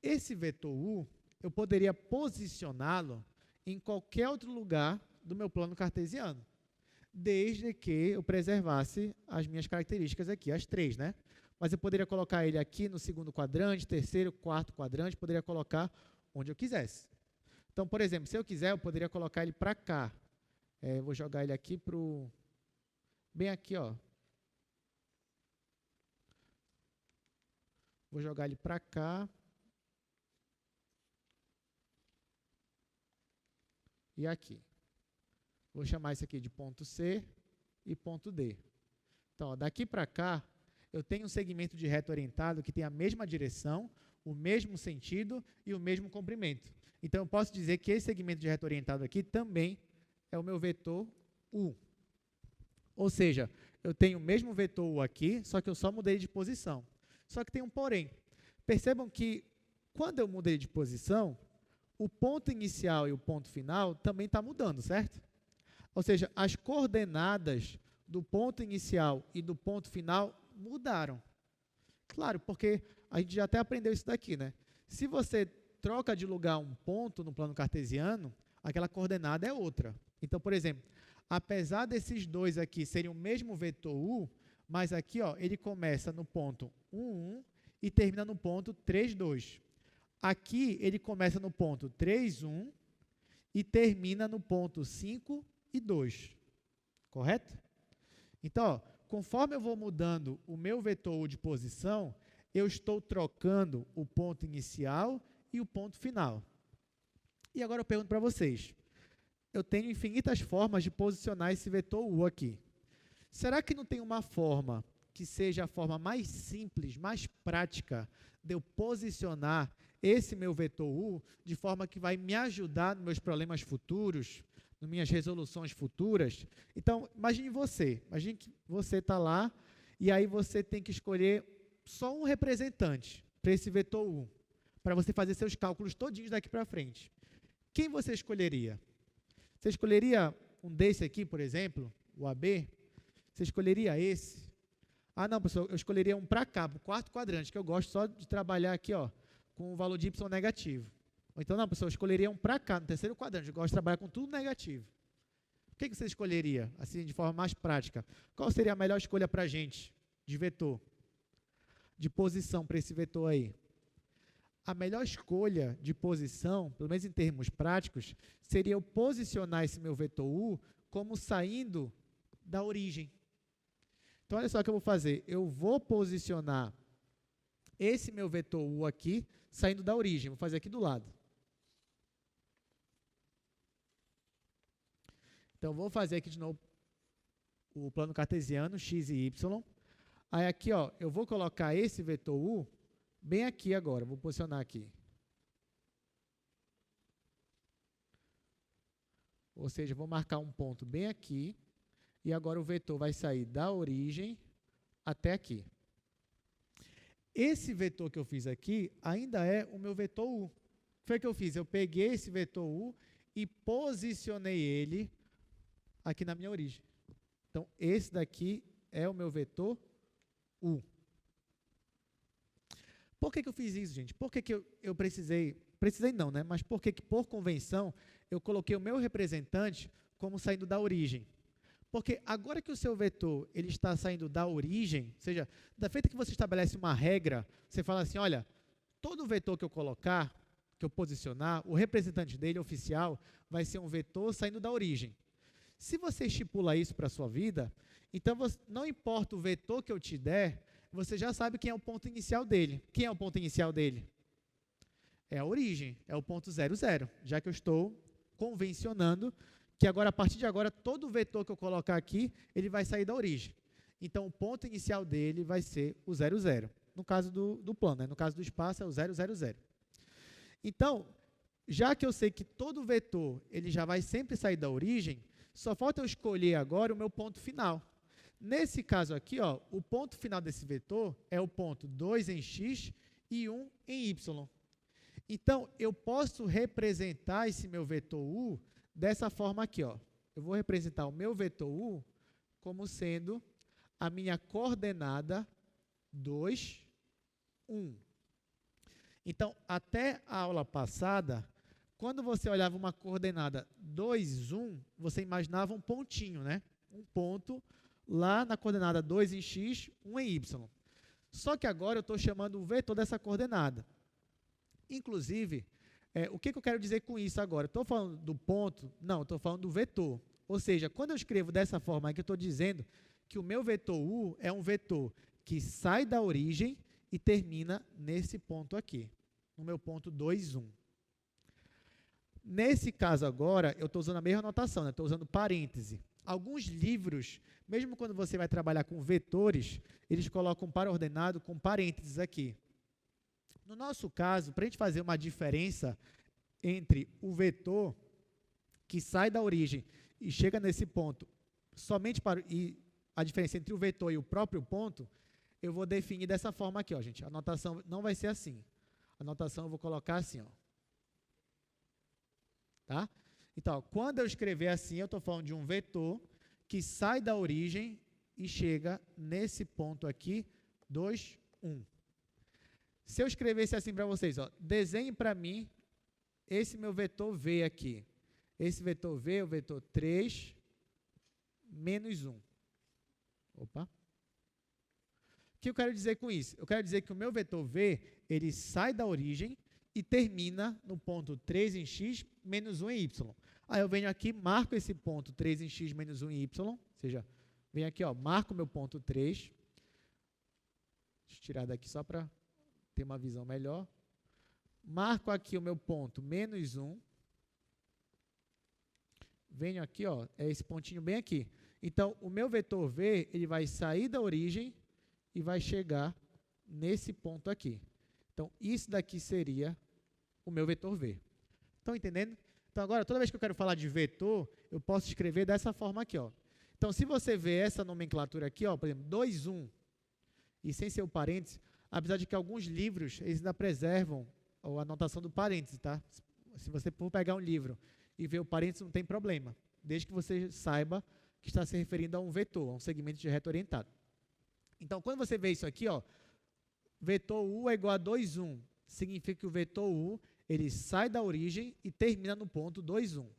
esse vetor U, eu poderia posicioná-lo em qualquer outro lugar do meu plano cartesiano, desde que eu preservasse as minhas características aqui, as três, né? Mas eu poderia colocar ele aqui no segundo quadrante, terceiro, quarto quadrante, poderia colocar onde eu quisesse. Então, por exemplo, se eu quiser, eu poderia colocar ele para cá. Eu vou jogar ele aqui para o... bem aqui, ó. Vou jogar ele para cá. E aqui. Vou chamar isso aqui de ponto C e ponto D. Então, ó, daqui para cá, eu tenho um segmento de reto orientado que tem a mesma direção, o mesmo sentido e o mesmo comprimento. Então, eu posso dizer que esse segmento de reto orientado aqui também é o meu vetor U. Ou seja, eu tenho o mesmo vetor U aqui, só que eu só mudei de posição. Só que tem um porém. Percebam que, quando eu mudei de posição, o ponto inicial e o ponto final também está mudando, certo? Ou seja, as coordenadas do ponto inicial e do ponto final mudaram. Claro, porque a gente já até aprendeu isso daqui, né? Se você troca de lugar um ponto no plano cartesiano, aquela coordenada é outra. Então, por exemplo, apesar desses dois aqui serem o mesmo vetor U, mas aqui, ó, ele começa no ponto 1, 1 e termina no ponto 3, 2. Aqui, ele começa no ponto 3, 1 e termina no ponto 5 e 2. Correto? Então, ó, conforme eu vou mudando o meu vetor U de posição, eu estou trocando o ponto inicial e o ponto final. E agora eu pergunto para vocês, eu tenho infinitas formas de posicionar esse vetor U aqui. Será que não tem uma forma que seja a forma mais simples, mais prática de eu posicionar esse meu vetor U de forma que vai me ajudar nos meus problemas futuros, nas minhas resoluções futuras? Então, imagine que você está lá e aí você tem que escolher só um representante para esse vetor U, para você fazer seus cálculos todinhos daqui para frente. Quem você escolheria? Você escolheria um desse aqui, por exemplo, o AB? Você escolheria esse? Ah, não, pessoal, eu escolheria um para cá, para o quarto quadrante, que eu gosto só de trabalhar aqui, ó, com o valor de y negativo. Ou então, não, pessoal, eu escolheria um para cá, no terceiro quadrante, eu gosto de trabalhar com tudo negativo. O que você escolheria, assim, de forma mais prática? Qual seria a melhor escolha para a gente, de vetor? De posição para esse vetor aí? A melhor escolha de posição, pelo menos em termos práticos, seria eu posicionar esse meu vetor U como saindo da origem. Então, olha só o que eu vou fazer. Eu vou posicionar esse meu vetor U aqui, saindo da origem. Vou fazer aqui do lado. Então, vou fazer aqui de novo o plano cartesiano, x e y. Aí, aqui, ó, eu vou colocar esse vetor U bem aqui agora. Vou posicionar aqui. Ou seja, vou marcar um ponto bem aqui. E agora o vetor vai sair da origem até aqui. Esse vetor que eu fiz aqui ainda é o meu vetor U. O que foi que eu fiz? Eu peguei esse vetor U e posicionei ele aqui na minha origem. Então, esse daqui é o meu vetor U. Por que eu fiz isso, gente? Por que eu precisei não, né? Mas por que por convenção eu coloquei o meu representante como saindo da origem? Porque agora que o seu vetor ele está saindo da origem, ou seja, da feita que você estabelece uma regra, você fala assim, olha, todo vetor que eu colocar, que eu posicionar, o representante dele, oficial, vai ser um vetor saindo da origem. Se você estipula isso para a sua vida, então não importa o vetor que eu te der, você já sabe quem é o ponto inicial dele. Quem é o ponto inicial dele? É a origem, é o ponto 0, 0, já que eu estou convencionando que agora, a partir de agora, todo vetor que eu colocar aqui, ele vai sair da origem. Então, o ponto inicial dele vai ser o 0, 0. No caso do plano, né? No caso do espaço, é o 0, 0, 0. Então, já que eu sei que todo vetor ele já vai sempre sair da origem, só falta eu escolher agora o meu ponto final. Nesse caso aqui, ó, o ponto final desse vetor é o ponto 2 em x e 1 em y. Então, eu posso representar esse meu vetor U dessa forma aqui, ó. eu vou representar o meu vetor U como sendo a minha coordenada 2, 1. Então, até a aula passada, quando você olhava uma coordenada 2, 1, você imaginava um pontinho, né? Um ponto lá na coordenada 2 em x, 1 em y. Só que agora eu estou chamando o vetor dessa coordenada. Inclusive, o que eu quero dizer com isso agora? Estou falando do ponto? Não, estou falando do vetor. Ou seja, quando eu escrevo dessa forma aqui, eu estou dizendo que o meu vetor U é um vetor que sai da origem e termina nesse ponto aqui, no meu ponto 2, 1. Nesse caso agora, eu estou usando a mesma notação, né? Estou usando parêntese. Alguns livros, mesmo quando você vai trabalhar com vetores, eles colocam para ordenado com parênteses aqui. No nosso caso, para a gente fazer uma diferença entre o vetor que sai da origem e chega nesse ponto, somente para a diferença entre o vetor e o próprio ponto, eu vou definir dessa forma aqui, ó, gente. A notação não vai ser assim. A notação eu vou colocar assim, ó. Tá? Então, quando eu escrever assim, eu estou falando de um vetor que sai da origem e chega nesse ponto aqui, 2, 1. Se eu escrevesse assim para vocês, ó, desenhe para mim esse meu vetor V aqui. Esse vetor V é o vetor 3 menos 1. Opa. O que eu quero dizer com isso? Eu quero dizer que o meu vetor V, ele sai da origem e termina no ponto 3 em x menos 1 em y. Aí eu venho aqui, marco esse ponto 3 em x menos 1 em y, ou seja, venho aqui, ó, marco meu ponto 3. Deixa eu tirar daqui só para ter uma visão melhor. Marco aqui o meu ponto menos 1. Venho aqui, ó, é esse pontinho bem aqui. Então, o meu vetor V, ele vai sair da origem e vai chegar nesse ponto aqui. Então, isso daqui seria o meu vetor V. Estão entendendo? Então, agora, toda vez que eu quero falar de vetor, eu posso escrever dessa forma aqui, ó. Então, se você vê essa nomenclatura aqui, ó, por exemplo, 2, 1, e sem ser o parênteses, apesar de que alguns livros, eles ainda preservam a anotação do parênteses, tá? Se você for pegar um livro e ver o parênteses, não tem problema, desde que você saiba que está se referindo a um vetor, a um segmento de reto orientado. Então, quando você vê isso aqui, ó, vetor U é igual a 2, 1, significa que o vetor U, ele sai da origem e termina no ponto 2, 1.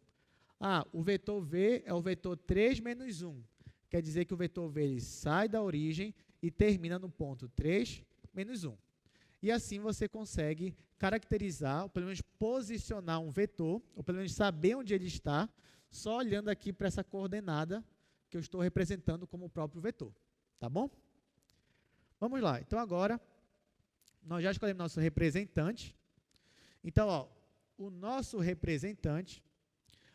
Ah, o vetor V é o vetor 3 menos 1, quer dizer que o vetor V, ele sai da origem e termina no ponto 3 menos 1. E assim você consegue caracterizar, ou pelo menos posicionar um vetor, ou pelo menos saber onde ele está, só olhando aqui para essa coordenada que eu estou representando como o próprio vetor. Tá bom? Vamos lá. Então, agora, nós já escolhemos nosso representante. Então, ó, o nosso representante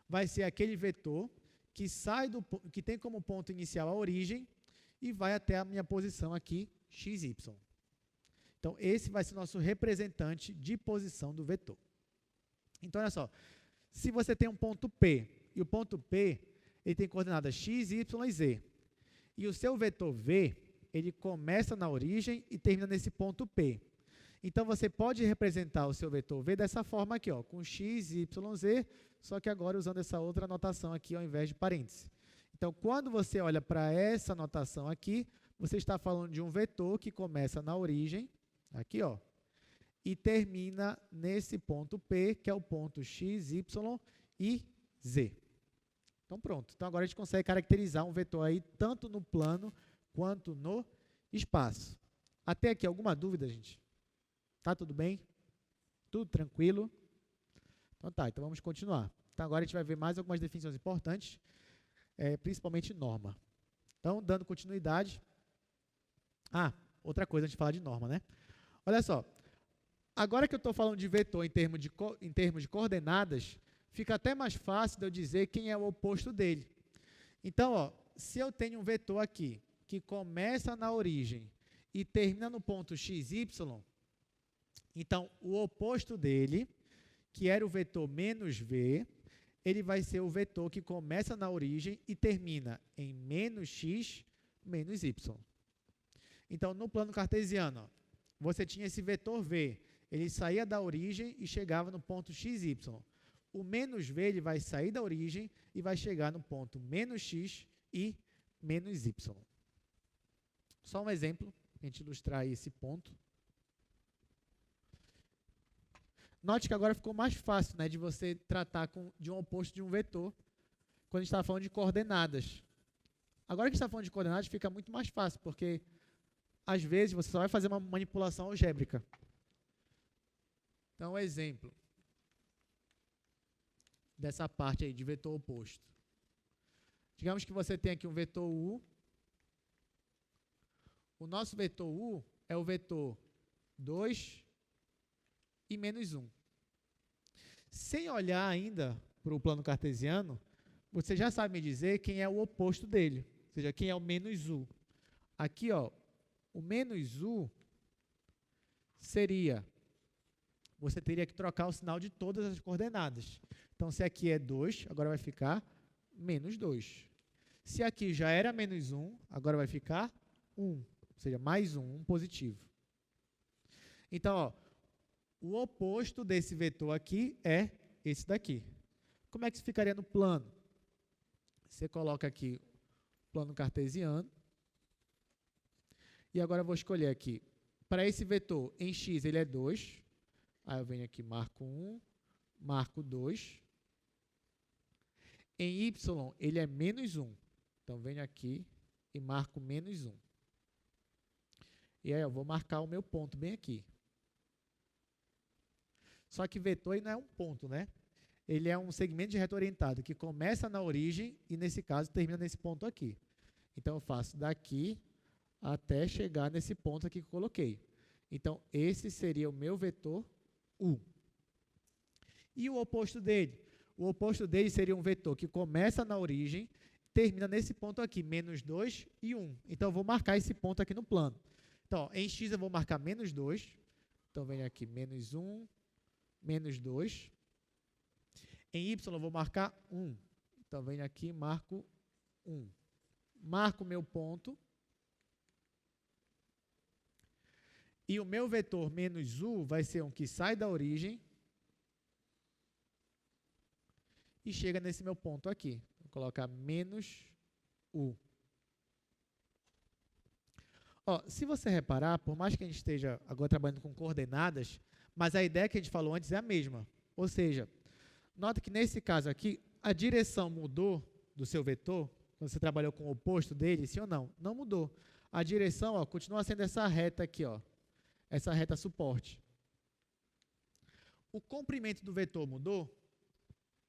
vai ser aquele vetor que sai que tem como ponto inicial a origem e vai até a minha posição aqui, xy. Então, esse vai ser o nosso representante de posição do vetor. Então, olha só, se você tem um ponto P, e o ponto P, ele tem coordenadas x, y e z, e o seu vetor V, ele começa na origem e termina nesse ponto P. Então, você pode representar o seu vetor V dessa forma aqui, ó, com x, y, z, só que agora usando essa outra notação aqui ao invés de parênteses. Então, quando você olha para essa notação aqui, você está falando de um vetor que começa na origem, aqui, ó, e termina nesse ponto P, que é o ponto x, y e z. Então, pronto. Então, agora a gente consegue caracterizar um vetor aí, tanto no plano quanto no espaço. Até aqui, alguma dúvida, gente? Tá tudo bem? Tudo tranquilo? Então tá, então vamos continuar. Então agora a gente vai ver mais algumas definições importantes, principalmente norma. Então, dando continuidade. Ah, outra coisa antes de falar de norma, né? Olha só, agora que eu estou falando de vetor em termos de coordenadas, fica até mais fácil de eu dizer quem é o oposto dele. Então, ó, se eu tenho um vetor aqui, que começa na origem e termina no ponto xy, então, o oposto dele, que era o vetor menos v, ele vai ser o vetor que começa na origem e termina em menos x menos y. Então, no plano cartesiano, ó, você tinha esse vetor v, ele saía da origem e chegava no ponto xy. o menos v ele vai sair da origem e vai chegar no ponto menos x e menos y. Só um exemplo, para a gente ilustrar esse ponto. Note que agora ficou mais fácil, né, de você tratar de um oposto de um vetor, quando a gente está falando de coordenadas. Agora que a gente está falando de coordenadas, fica muito mais fácil, porque, às vezes, você só vai fazer uma manipulação algébrica. Então, um exemplo dessa parte aí de vetor oposto. Digamos que você tem aqui um vetor u. O nosso vetor u é o vetor 2 e menos 1. Sem olhar ainda para o plano cartesiano, você já sabe me dizer quem é o oposto dele, ou seja, quem é o menos u. Aqui, ó, o menos u seria, você teria que trocar o sinal de todas as coordenadas. Então, se aqui é 2, agora vai ficar menos 2. Se aqui já era menos 1, agora vai ficar 1, ou seja, mais 1 positivo. Então, ó, o oposto desse vetor aqui é esse daqui. Como é que isso ficaria no plano? Você coloca aqui o plano cartesiano. E agora eu vou escolher aqui. Para esse vetor, em x ele é 2. Aí eu venho aqui, marco 1, marco 2. Em y ele é menos 1. Então, venho aqui e marco menos 1. E aí eu vou marcar o meu ponto bem aqui. Só que vetor não é um ponto, né? Ele é um segmento de reto orientado que começa na origem e, nesse caso, termina nesse ponto aqui. Então, eu faço daqui até chegar nesse ponto aqui que eu coloquei. Então, esse seria o meu vetor u. E o oposto dele? O oposto dele seria um vetor que começa na origem, termina nesse ponto aqui, menos 2 e 1. Então, eu vou marcar esse ponto aqui no plano. Então, em x eu vou marcar menos 2. Então, venho aqui, menos 1, menos 2. Em y eu vou marcar 1. Então, venho aqui e marco 1. Marco o meu ponto. E o meu vetor menos u vai ser um que sai da origem e chega nesse meu ponto aqui. Vou colocar menos u. Ó, se você reparar, por mais que a gente esteja agora trabalhando com coordenadas, mas a ideia que a gente falou antes é a mesma. Ou seja, nota que nesse caso aqui, a direção mudou do seu vetor, quando você trabalhou com o oposto dele, sim ou não? Não mudou. A direção, ó, continua sendo essa reta aqui, ó, essa reta suporte. O comprimento do vetor mudou?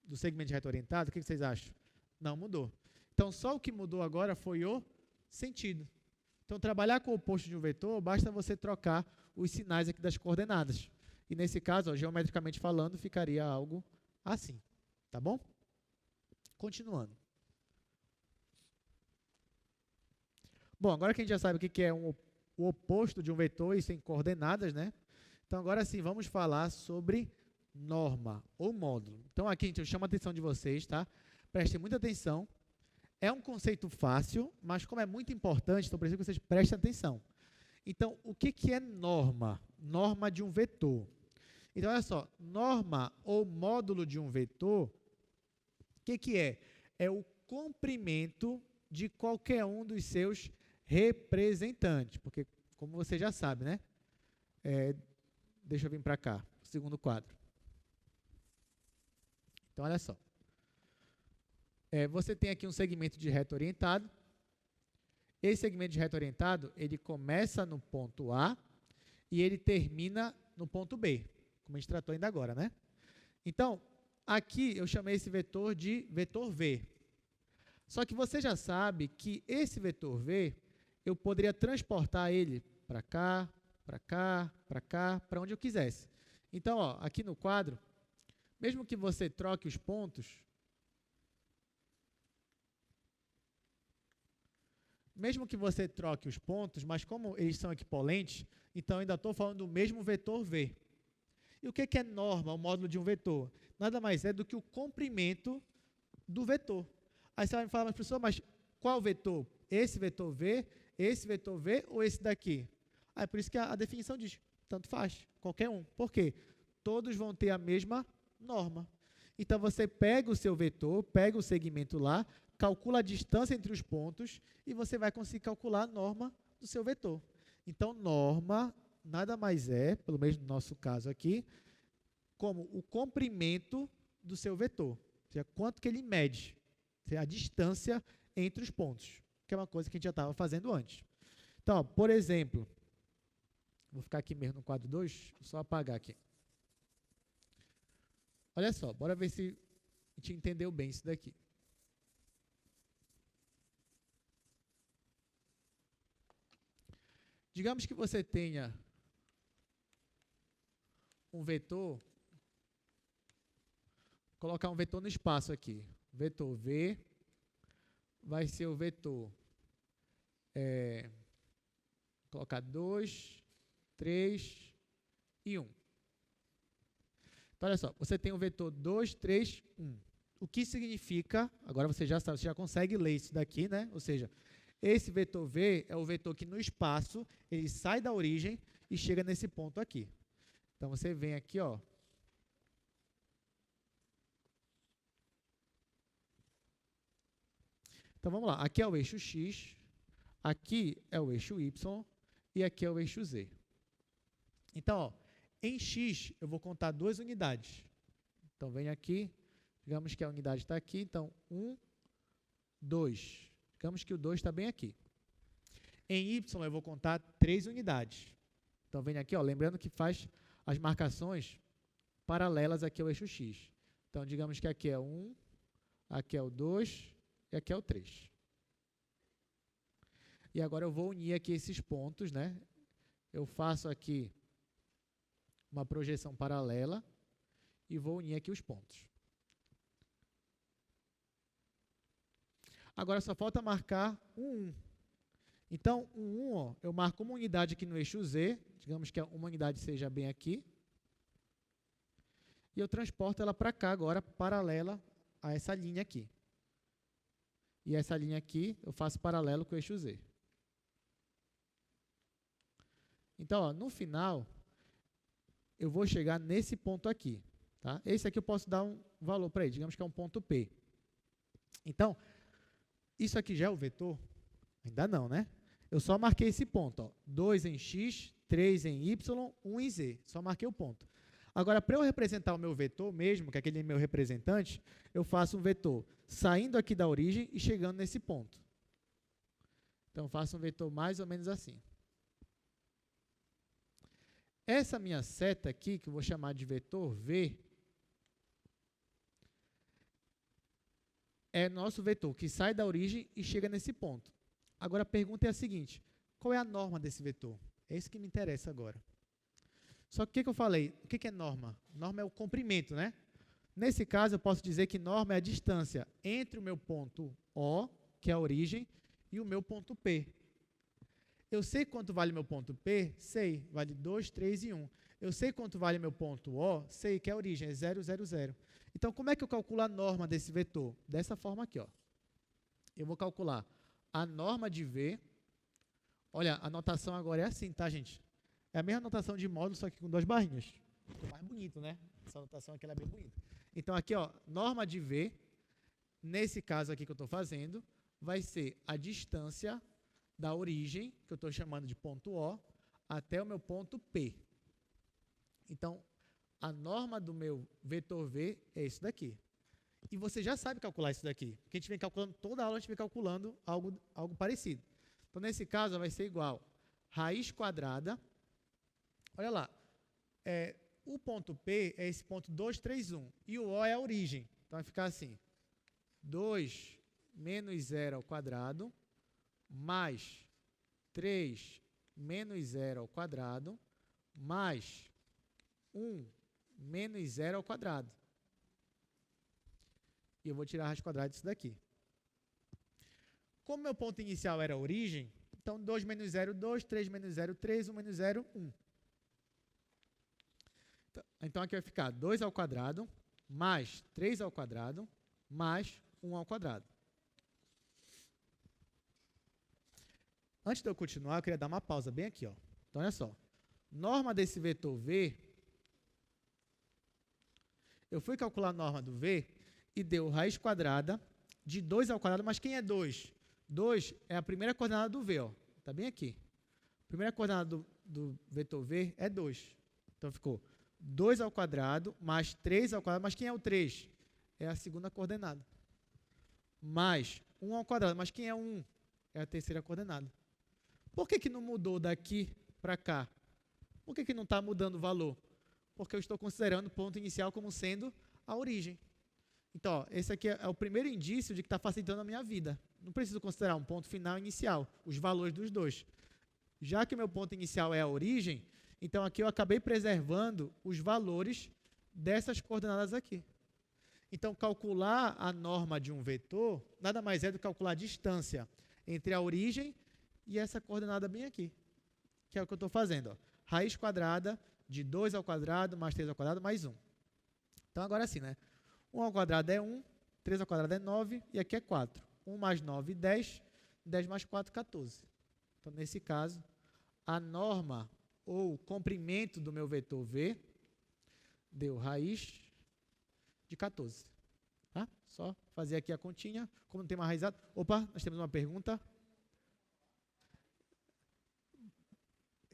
Do segmento de reto orientado? O que vocês acham? Não mudou. Então, só o que mudou agora foi o sentido. Então, trabalhar com o oposto de um vetor, basta você trocar os sinais aqui das coordenadas. E nesse caso, ó, geometricamente falando, ficaria algo assim. Tá bom? Continuando. Bom, agora que a gente já sabe o que é o oposto de um vetor, isso em coordenadas, né? Então, agora sim, vamos falar sobre norma ou módulo. Então, aqui, gente, eu chamo a atenção de vocês, tá? Prestem muita atenção. É um conceito fácil, mas como é muito importante, então preciso que vocês prestem atenção. Então, o que é norma? Norma de um vetor. Então, olha só, norma ou módulo de um vetor, o que é? É o comprimento de qualquer um dos seus representantes. Porque, como você já sabe, né? Deixa eu vir para cá, segundo quadro. Então, olha só. Você tem aqui um segmento de reto orientado. Esse segmento de reto orientado, ele começa no ponto A e ele termina no ponto B, como a gente tratou ainda agora, né? Então, aqui eu chamei esse vetor de vetor V. Só que você já sabe que esse vetor V, eu poderia transportar ele para cá, para cá, para cá, para onde eu quisesse. Então, ó, aqui no quadro, mesmo que você troque os pontos, mas como eles são equipolentes, então ainda estou falando do mesmo vetor V. E o que é norma, o módulo de um vetor? Nada mais é do que o comprimento do vetor. Aí você vai me falar, mas professor, mas qual vetor? Esse vetor V ou esse daqui? É por isso que a definição diz, tanto faz, qualquer um. Por quê? Todos vão ter a mesma norma. Então, você pega o seu vetor, pega o segmento lá, calcula a distância entre os pontos e você vai conseguir calcular a norma do seu vetor. Então, norma nada mais é, pelo menos no nosso caso aqui, como o comprimento do seu vetor. Ou seja, quanto que ele mede, a distância entre os pontos, que é uma coisa que a gente já estava fazendo antes. Então, ó, por exemplo, vou ficar aqui mesmo no quadro 2, só apagar aqui. Olha só, bora ver se a gente entendeu bem isso daqui. Digamos que você tenha um vetor, colocar um vetor no espaço aqui. Vetor V vai ser o vetor, colocar 2, 3 e 1. Então, olha só, você tem o vetor 2, 3, 1. O que significa, agora você já sabe, você já consegue ler isso daqui, né? Ou seja, esse vetor V é o vetor que no espaço, ele sai da origem e chega nesse ponto aqui. Então, você vem aqui, ó. Então, vamos lá. Aqui é o eixo X, aqui é o eixo Y e aqui é o eixo Z. Então, ó, em X, eu vou contar 2 unidades. Então, vem aqui, digamos que a unidade está aqui. Então, 1, 2. Digamos que o 2 está bem aqui. Em Y, eu vou contar 3 unidades. Então, vem aqui, ó, lembrando que faz as marcações paralelas aqui ao eixo X. Então, digamos que aqui é 1, aqui é o 2 e aqui é o 3. E agora eu vou unir aqui esses pontos, né? Eu faço aqui uma projeção paralela e vou unir aqui os pontos. Agora só falta marcar um 1. Então, um 1, ó, eu marco uma unidade aqui no eixo Z, digamos que uma unidade seja bem aqui, e eu transporto ela para cá agora, paralela a essa linha aqui. E essa linha aqui eu faço paralelo com o eixo Z. Então, ó, no final, eu vou chegar nesse ponto aqui. Tá? Esse aqui eu posso dar um valor para ele, digamos que é um ponto P. Então, isso aqui já é o vetor? Ainda não, né? Eu só marquei esse ponto. Ó, 2 em X, 3 em Y, 1 em Z. Só marquei o ponto. Agora, para eu representar o meu vetor mesmo, que é aquele meu representante, eu faço um vetor saindo aqui da origem e chegando nesse ponto. Então, eu faço um vetor mais ou menos assim. Essa minha seta aqui, que eu vou chamar de vetor V, é nosso vetor que sai da origem e chega nesse ponto. Agora a pergunta é a seguinte: qual é a norma desse vetor? É isso que me interessa agora. Só que o que eu falei? O que é norma? Norma é o comprimento, né? Nesse caso, eu posso dizer que norma é a distância entre o meu ponto O, que é a origem, e o meu ponto P. Eu sei quanto vale meu ponto P? Sei, vale 2, 3 e 1. Eu sei quanto vale meu ponto O? Sei, que é a origem, é 0, 0, 0. Então, como é que eu calculo a norma desse vetor? Dessa forma aqui, ó. Eu vou calcular a norma de V. Olha, a notação agora é assim, tá, gente? É a mesma notação de módulo, só que com 2 barrinhos. Ficou mais bonito, né? Essa notação aqui ela é bem bonita. Então, aqui, ó, norma de V, nesse caso aqui que eu estou fazendo, vai ser a distância da origem, que eu estou chamando de ponto O, até o meu ponto P. Então, a norma do meu vetor V é isso daqui. E você já sabe calcular isso daqui. Porque a gente vem calculando, toda aula a gente vem calculando algo parecido. Então, nesse caso, vai ser igual raiz quadrada. Olha lá. O ponto P é esse ponto 2, 3, 1. E o O é a origem. Então, vai ficar assim. 2 menos 0 ao quadrado, mais 3 menos 0 ao quadrado, mais 1 menos 0 ao quadrado. E eu vou tirar a raiz quadrada disso daqui. Como meu ponto inicial era a origem, então 2 menos 0, 2, 3 menos 0, 3, 1 menos 0, 1. Então aqui vai ficar 2 ao quadrado, mais 3 ao quadrado, mais 1 ao quadrado. Antes de eu continuar, eu queria dar uma pausa bem aqui, ó. Então, olha só. Norma desse vetor V, eu fui calcular a norma do V e deu raiz quadrada de 2 ao quadrado, mas quem é 2? 2 é a primeira coordenada do V, está bem aqui. A primeira coordenada do vetor V é 2. Então, ficou 2 ao quadrado mais 3 ao quadrado, mas quem é o 3? É a segunda coordenada. Mais 1 ao quadrado, mas quem é 1? É a terceira coordenada. Por que não mudou daqui para cá? Por que não está mudando o valor? Porque eu estou considerando o ponto inicial como sendo a origem. Então, ó, esse aqui é o primeiro indício de que está facilitando a minha vida. Não preciso considerar um ponto final e inicial, os valores dos dois. Já que o meu ponto inicial é a origem, então aqui eu acabei preservando os valores dessas coordenadas aqui. Então, calcular a norma de um vetor nada mais é do que calcular a distância entre a origem e essa coordenada bem aqui, que é o que eu estou fazendo. Ó. Raiz quadrada de 2 ao quadrado mais 3 ao quadrado mais 1. Então, agora sim, né? 1 ao quadrado é 1, 3 ao quadrado é 9 e aqui é 4. 1 mais 9, 10. 10 mais 4, 14. Então, nesse caso, a norma ou comprimento do meu vetor V deu raiz de 14. Tá? Só fazer aqui a continha. Como não tem mais raizado. Opa, nós temos uma pergunta.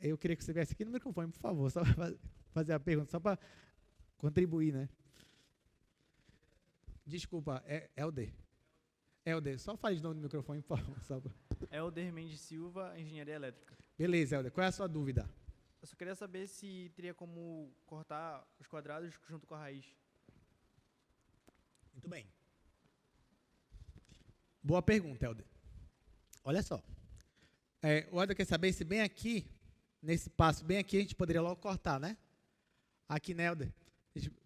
Eu queria que você viesse aqui no microfone, por favor, só para fazer a pergunta, só para contribuir, né? Desculpa, é Helder. Helder, só fale de novo no microfone, por favor. Só pra... Helder Mendes Silva, Engenharia Elétrica. Beleza, Helder, qual é a sua dúvida? Eu só queria saber se teria como cortar os quadrados junto com a raiz. Muito bem. Boa pergunta, Helder. Olha só. O Helder quer saber se bem aqui, nesse passo bem aqui, a gente poderia logo cortar, né? Aqui, né, Helder?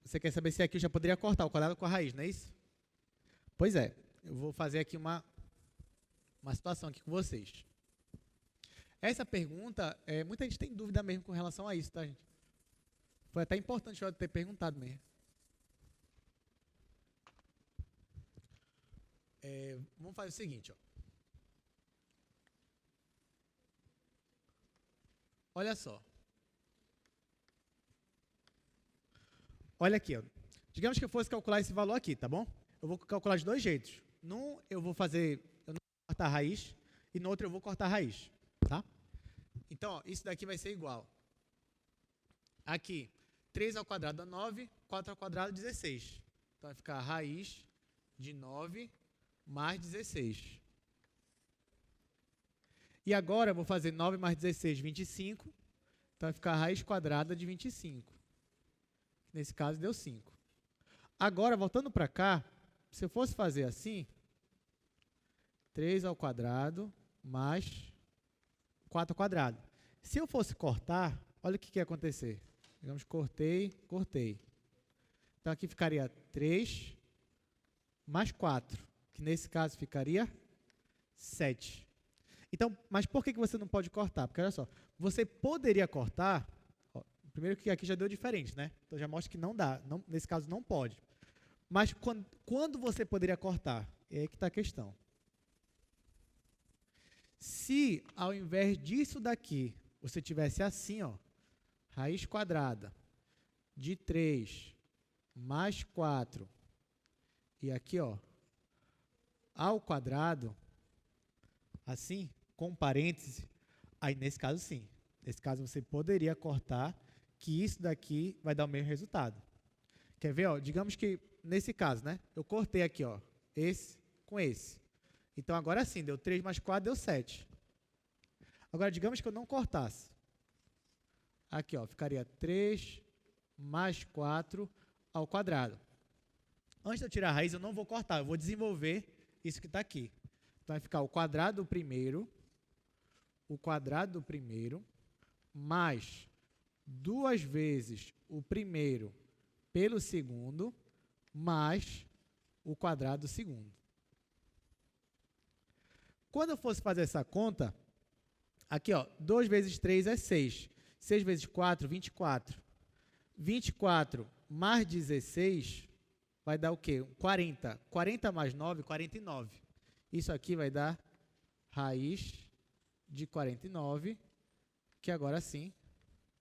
Você quer saber se aqui eu já poderia cortar o quadrado com a raiz, não é isso? Pois é. Eu vou fazer aqui uma situação aqui com vocês. Essa pergunta, muita gente tem dúvida mesmo com relação a isso, tá, gente? Foi até importante eu ter perguntado mesmo. Vamos fazer o seguinte, ó. Olha só. Olha aqui, ó. Digamos que eu fosse calcular esse valor aqui, tá bom? Eu vou calcular de dois jeitos. Num, eu não vou cortar a raiz, e no outro eu vou cortar a raiz, tá? Então, ó, isso daqui vai ser igual. Aqui, 3 ao quadrado dá 9, 4 ao quadrado 16. Então, vai ficar a raiz de 9 mais 16. E agora eu vou fazer 9 mais 16, 25. Então, vai ficar a raiz quadrada de 25. Nesse caso, deu 5. Agora, voltando para cá, se eu fosse fazer assim, 3 ao quadrado mais 4 ao quadrado. Se eu fosse cortar, olha o que ia acontecer. Digamos, cortei. Então, aqui ficaria 3 mais 4, que nesse caso ficaria 7. Então, mas por que você não pode cortar? Porque, olha só, você poderia cortar, ó, primeiro que aqui já deu diferente, né? Então, já mostra que não dá, não, nesse caso não pode. Mas quando você poderia cortar? É aí que está a questão. Se, ao invés disso daqui, você tivesse assim, ó, raiz quadrada de 3 mais 4, e aqui, ó, ao quadrado, assim, com parênteses, aí nesse caso sim. Nesse caso você poderia cortar, que isso daqui vai dar o mesmo resultado. Quer ver, ó? Digamos que nesse caso, né? Eu cortei aqui, ó, esse com esse. Então agora sim, deu 3 mais 4, deu 7. Agora, digamos que eu não cortasse. Aqui, ó, ficaria 3 mais 4 ao quadrado. Antes de eu tirar a raiz, eu não vou cortar, eu vou desenvolver isso que está aqui. Então, vai ficar o quadrado do primeiro, mais 2 vezes o primeiro pelo segundo, mais o quadrado do segundo. Quando eu fosse fazer essa conta, aqui, ó, 2 vezes 3 é 6. 6 vezes 4, 24. 24 mais 16 vai dar o quê? 40. 40 mais 9, 49. Isso aqui vai dar raiz de 49, que agora sim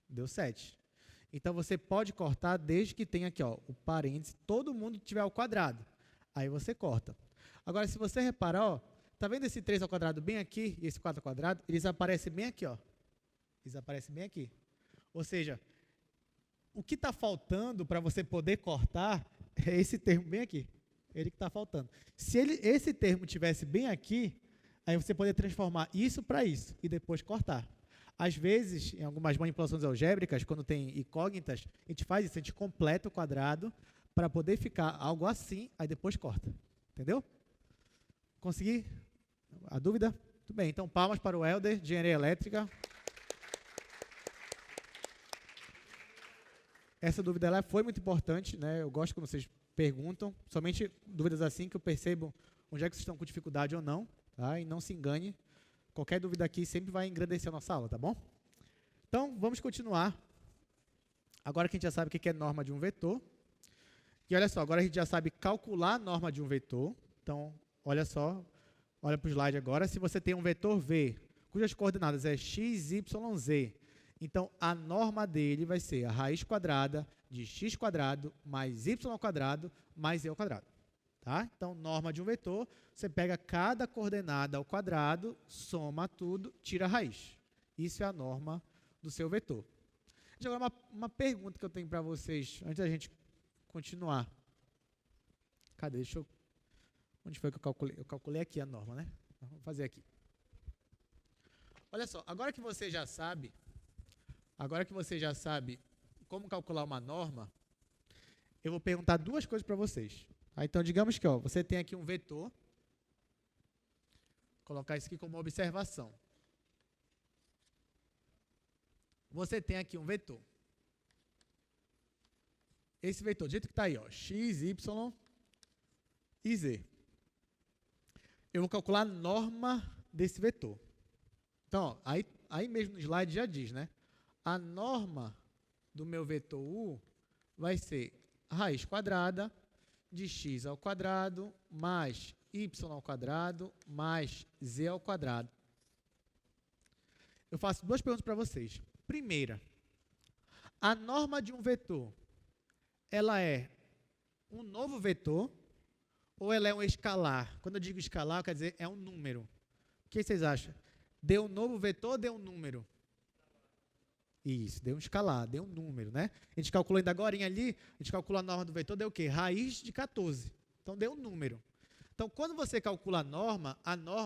deu 7. Então, você pode cortar desde que tenha aqui, ó, o parênteses, todo mundo tiver ao quadrado. Aí você corta. Agora, se você reparar, ó, tá vendo esse 3 ao quadrado bem aqui e esse 4 ao quadrado? Eles aparecem bem aqui, ó. Eles aparecem bem aqui. Ou seja, o que está faltando para você poder cortar é esse termo bem aqui. Ele que está faltando. Se esse termo tivesse bem aqui, aí você poderia transformar isso para isso e depois cortar. Às vezes, em algumas manipulações algébricas, quando tem incógnitas, a gente faz isso, a gente completa o quadrado para poder ficar algo assim, aí depois corta. Entendeu? Consegui? A dúvida? Tudo bem, então palmas para o Helder, de Engenharia Elétrica. Essa dúvida ela foi muito importante, né? Eu gosto quando vocês perguntam, somente dúvidas assim que eu percebo onde é que vocês estão com dificuldade ou não, tá? E não se engane, qualquer dúvida aqui sempre vai engrandecer a nossa aula, tá bom? Então, vamos continuar. Agora que a gente já sabe o que é norma de um vetor. E olha só, agora a gente já sabe calcular a norma de um vetor. Então, olha só, olha para o slide agora. Se você tem um vetor V, cujas coordenadas é x, y, z, então a norma dele vai ser a raiz quadrada de x quadrado mais y ao quadrado mais z ao quadrado. Tá? Então, norma de um vetor, você pega cada coordenada ao quadrado, soma tudo, tira a raiz. Isso é a norma do seu vetor. Agora, uma pergunta que eu tenho para vocês, antes da gente continuar. Cadê? Onde foi que eu calculei? Eu calculei aqui a norma, né? Vamos fazer aqui. Olha só, agora que você já sabe como calcular uma norma, eu vou perguntar duas coisas para vocês. Então, digamos que você tem aqui um vetor, vou colocar isso aqui como observação. Você tem aqui um vetor. Esse vetor, do jeito que está aí, x, y e z. Eu vou calcular a norma desse vetor. Então, aí mesmo no slide já diz, né? A norma do meu vetor u vai ser raiz quadrada de x ao quadrado mais y ao quadrado mais z ao quadrado. Eu faço duas perguntas para vocês. Primeira, a norma de um vetor, ela é um novo vetor ou ela é um escalar? Quando eu digo escalar, quer dizer, é um número. O que vocês acham? Deu um novo vetor ou deu um número? Isso, deu um escalar, deu um número, né? A gente calculou ainda agora ali, a gente calculou a norma do vetor, deu o quê? Raiz de 14. Então, deu um número. Então, quando você calcula a norma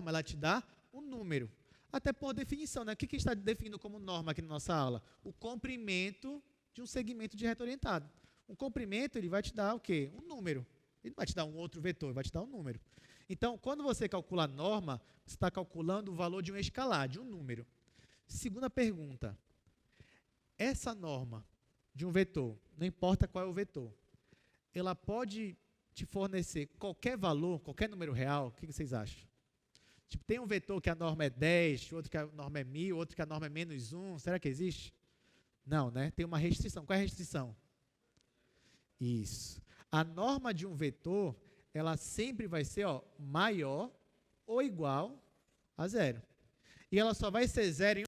ela te dá um número. Até por definição, né? O que a gente está definindo como norma aqui na nossa aula? O comprimento de um segmento de reto orientado. Um comprimento, ele vai te dar o quê? Um número. Ele não vai te dar um outro vetor, ele vai te dar um número. Então, quando você calcula a norma, você está calculando o valor de um escalar, de um número. Segunda pergunta. Essa norma de um vetor, não importa qual é o vetor, ela pode te fornecer qualquer valor, qualquer número real? O que vocês acham? Tipo, tem um vetor que a norma é 10, outro que a norma é 1000, outro que a norma é menos 1. Será que existe? Não, né? Tem uma restrição. Qual é a restrição? Isso. A norma de um vetor, ela sempre vai ser maior ou igual a zero. E ela só vai ser zero em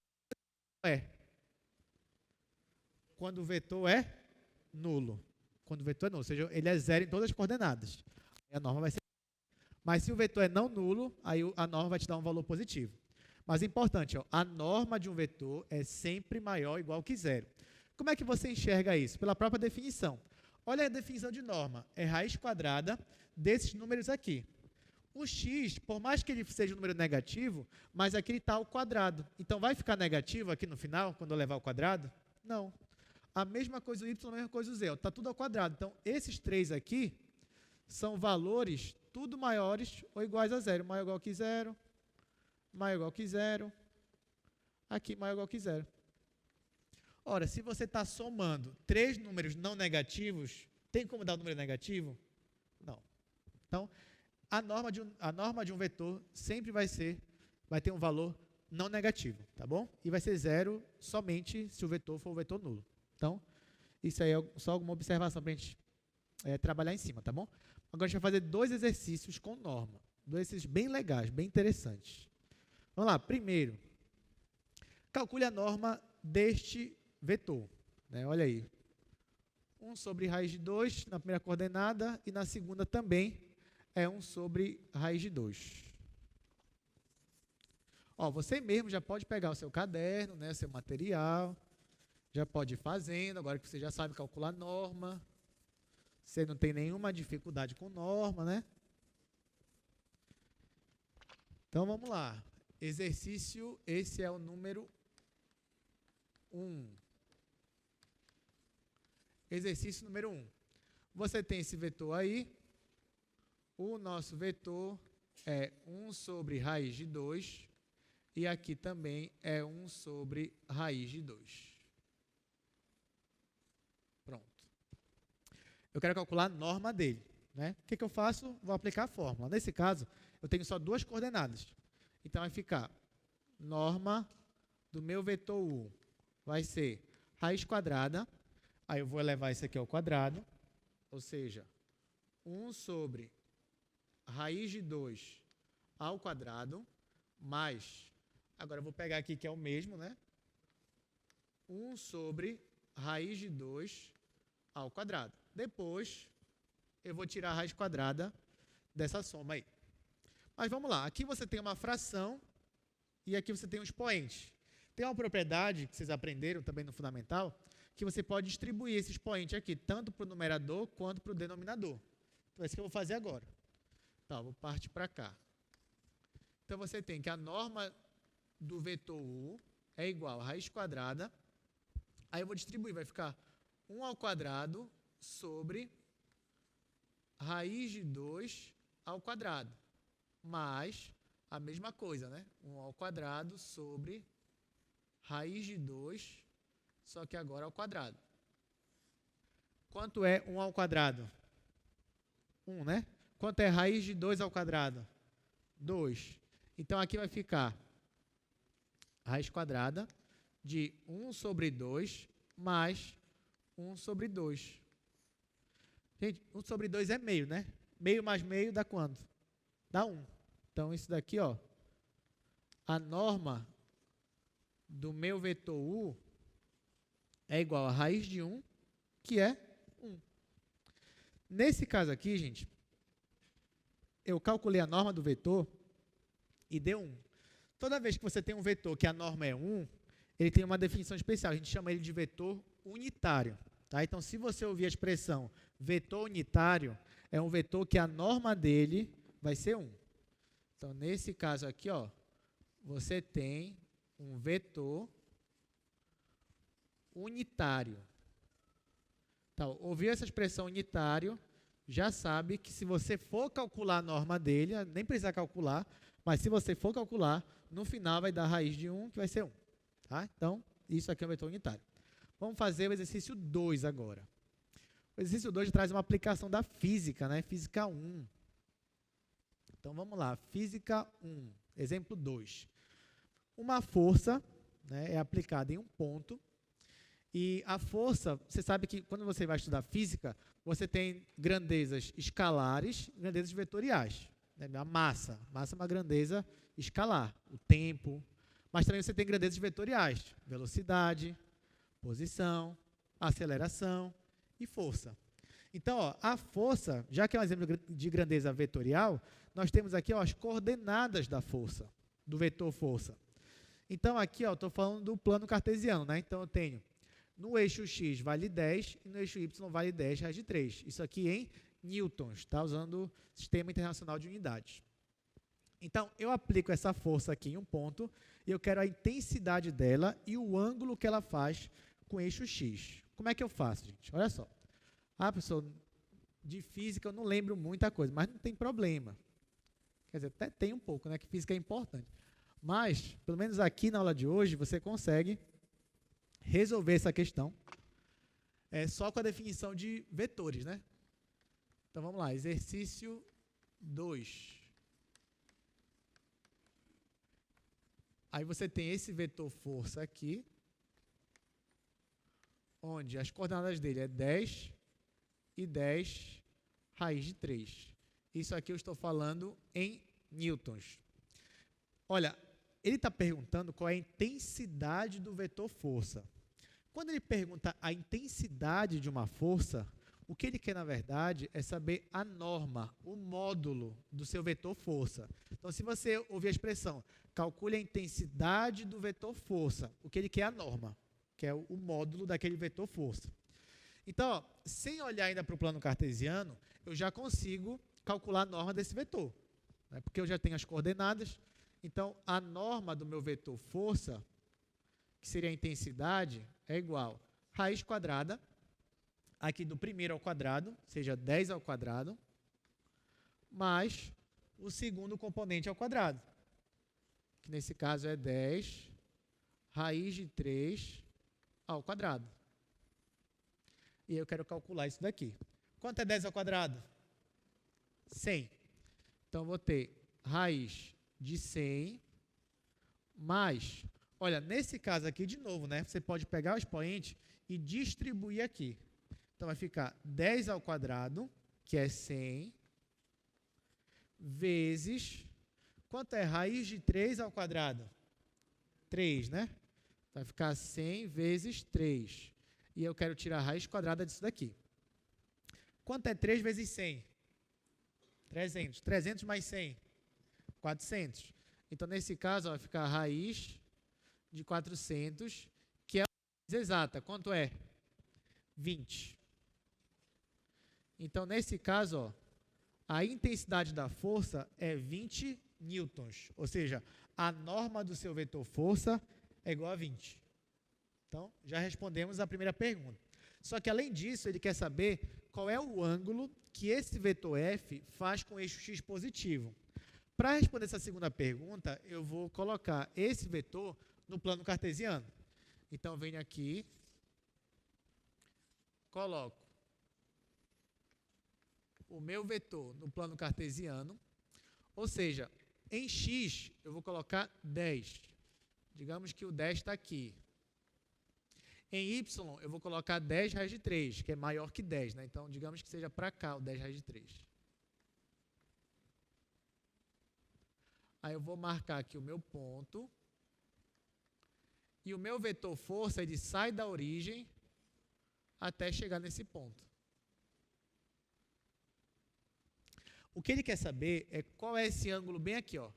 quando o vetor é nulo. Quando o vetor é nulo, ou seja, ele é zero em todas as coordenadas. A norma vai ser. Mas se o vetor é não nulo, aí a norma vai te dar um valor positivo. Mas é importante, a norma de um vetor é sempre maior ou igual que zero. Como é que você enxerga isso? Pela própria definição. Olha a definição de norma. É raiz quadrada desses números aqui. O x, por mais que ele seja um número negativo, mas aqui ele está ao quadrado. Então, vai ficar negativo aqui no final, quando eu levar ao quadrado? Não. A mesma coisa o y, a mesma coisa o z. Está tudo ao quadrado. Então, esses três aqui são valores tudo maiores ou iguais a zero. Maior ou igual que zero, maior ou igual que zero, aqui maior ou igual que zero. Ora, se você está somando três números não negativos, tem como dar um número negativo? Não. Então, a norma de um vetor sempre vai ter um valor não negativo, tá bom? E vai ser zero somente se o vetor for um vetor nulo. Então, isso aí é só alguma observação para a gente trabalhar em cima, tá bom? Agora a gente vai fazer dois exercícios com norma. Dois exercícios bem legais, bem interessantes. Vamos lá, primeiro, calcule a norma deste vetor. Né? Olha aí, 1 sobre raiz de 2 na primeira coordenada e na segunda também é 1 sobre raiz de 2. Ó, você mesmo já pode pegar o seu caderno, né, seu material, já pode ir fazendo, agora que você já sabe calcular norma, você não tem nenhuma dificuldade com norma, né? Então, vamos lá. Exercício, esse é o número 1. Exercício número 1. Você tem esse vetor aí. O nosso vetor é 1 sobre raiz de 2. E aqui também é 1 sobre raiz de 2. Pronto. Eu quero calcular a norma dele, né? O que eu faço? Vou aplicar a fórmula. Nesse caso, eu tenho só duas coordenadas. Então, vai ficar norma do meu vetor U. Vai ser raiz quadrada. Aí eu vou elevar isso aqui ao quadrado. Ou seja, 1 sobre raiz de 2 ao quadrado. Mais, agora eu vou pegar aqui que é o mesmo, né? 1 sobre raiz de 2 ao quadrado. Depois, eu vou tirar a raiz quadrada dessa soma aí. Mas vamos lá, aqui você tem uma fração e aqui você tem um expoente. Tem uma propriedade que vocês aprenderam também no fundamental, que você pode distribuir esse expoente aqui, tanto para o numerador quanto para o denominador. Então, é isso que eu vou fazer agora. Tá, vou partir para cá. Então, você tem que a norma do vetor U é igual a raiz quadrada. Aí eu vou distribuir, vai ficar 1 ao quadrado sobre raiz de 2 ao quadrado. Mais a mesma coisa, né? 1 ao quadrado sobre raiz de 2, só que agora ao quadrado. Quanto é 1 ao quadrado? 1, né? Quanto é raiz de 2 ao quadrado? 2. Então, aqui vai ficar raiz quadrada de 1 sobre 2 mais 1 sobre 2. Gente, 1 sobre 2 é meio, né? Meio mais meio dá quanto? Dá 1. Então, isso daqui, ó, a norma do meu vetor U é igual a raiz de 1, que é 1. Nesse caso aqui, gente, eu calculei a norma do vetor e deu 1. Toda vez que você tem um vetor que a norma é 1, ele tem uma definição especial, a gente chama ele de vetor unitário. Tá? Então, se você ouvir a expressão vetor unitário, é um vetor que a norma dele vai ser 1. Então, nesse caso aqui, ó, você tem um vetor unitário. Então, ouvir essa expressão unitário, já sabe que se você for calcular a norma dele, nem precisa calcular, mas se você for calcular, no final vai dar raiz de 1, que vai ser 1. Tá? Então, isso aqui é um vetor unitário. Vamos fazer o exercício 2 agora. O exercício 2 traz uma aplicação da física, né? Física 1. Então, vamos lá. Física 1. Exemplo 2. Uma força, né, é aplicada em um ponto. E a força, você sabe que quando você vai estudar física, você tem grandezas escalares e grandezas vetoriais. Né? A massa. Massa é uma grandeza escalar. O tempo. Mas também você tem grandezas vetoriais. Velocidade, posição, aceleração e força. Então, ó, a força, já que é um exemplo de grandeza vetorial, nós temos aqui, ó, as coordenadas da força, do vetor força. Então, aqui estou falando do plano cartesiano. Né? Então, eu tenho no eixo x vale 10 e no eixo y vale 10 raiz de 3. Isso aqui em newtons, tá? Usando o Sistema Internacional de Unidades. Então, eu aplico essa força aqui em um ponto e eu quero a intensidade dela e o ângulo que ela faz com o eixo x. Como é que eu faço, gente? Olha só. Ah, professor, de física eu não lembro muita coisa, mas não tem problema. Quer dizer, até tem um pouco, né? Que física é importante. Mas, pelo menos aqui na aula de hoje, você consegue resolver essa questão só com a definição de vetores, né? Então, vamos lá. Exercício 2. Aí você tem esse vetor força aqui, onde as coordenadas dele é 10 e 10 raiz de 3. Isso aqui eu estou falando em newtons. Olha, ele está perguntando qual é a intensidade do vetor força. Quando ele pergunta a intensidade de uma força, o que ele quer, na verdade, é saber a norma, o módulo do seu vetor força. Então, se você ouvir a expressão, calcule a intensidade do vetor força, o que ele quer é a norma, que é o módulo daquele vetor força. Então, ó, sem olhar ainda para o plano cartesiano, eu já consigo calcular a norma desse vetor, né? Porque eu já tenho as coordenadas. Então, a norma do meu vetor força, que seria a intensidade, é igual a raiz quadrada, aqui do primeiro ao quadrado, seja 10 ao quadrado, mais o segundo componente ao quadrado, que nesse caso é 10 raiz de 3 ao quadrado. E eu quero calcular isso daqui. Quanto é 10 ao quadrado? 100. Então, vou ter raiz de 100 mais... Olha, nesse caso aqui, de novo, né? Você pode pegar o expoente e distribuir aqui. Então, vai ficar 10 ao quadrado, que é 100, vezes... Quanto é raiz de 3 ao quadrado? 3, né? Vai ficar 100 vezes 3. E eu quero tirar a raiz quadrada disso daqui. Quanto é 3 vezes 100? 300. 300 mais 100? 400. Então, nesse caso, ó, vai ficar a raiz de 400, que é a raiz exata. Quanto é? 20. Então, nesse caso, ó, a intensidade da força é 20 newtons. Ou seja, a norma do seu vetor força é igual a 20. Então, já respondemos a primeira pergunta. Só que, além disso, ele quer saber qual é o ângulo que esse vetor F faz com o eixo x positivo. Para responder essa segunda pergunta, eu vou colocar esse vetor no plano cartesiano. Então, eu venho aqui, coloco o meu vetor no plano cartesiano, ou seja, em x eu vou colocar 10. Digamos que o 10 está aqui. Em y, eu vou colocar 10 raiz de 3, que é maior que 10, né? Então, digamos que seja para cá o 10 raiz de 3. Aí eu vou marcar aqui o meu ponto. E o meu vetor força, ele sai da origem até chegar nesse ponto. O que ele quer saber é qual é esse ângulo bem aqui, ó.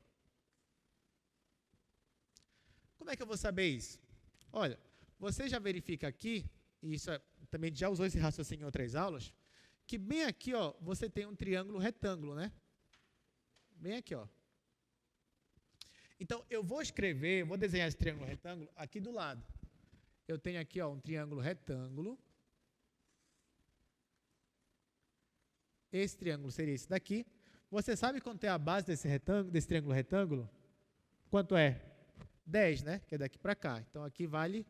Como é que eu vou saber isso? Olha, você já verifica aqui, e isso também já usou esse raciocínio em outras aulas, que bem aqui, ó, você tem um triângulo retângulo, né? Bem aqui, ó. Então, eu vou desenhar esse triângulo retângulo aqui do lado. Eu tenho aqui, ó, um triângulo retângulo. Esse triângulo seria esse daqui. Você sabe quanto é a base desse triângulo retângulo? Quanto é? 10, né? Que é daqui para cá. Então, aqui vale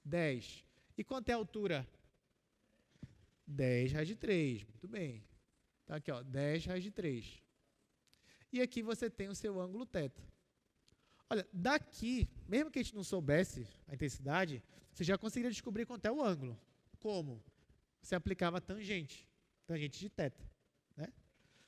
10. E quanto é a altura? 10 raiz de 3. Muito bem. Então, aqui, ó, 10 raiz de 3. E aqui você tem o seu ângulo θ. Olha, daqui, mesmo que a gente não soubesse a intensidade, você já conseguiria descobrir quanto é o ângulo. Como? Você aplicava tangente de θ, né?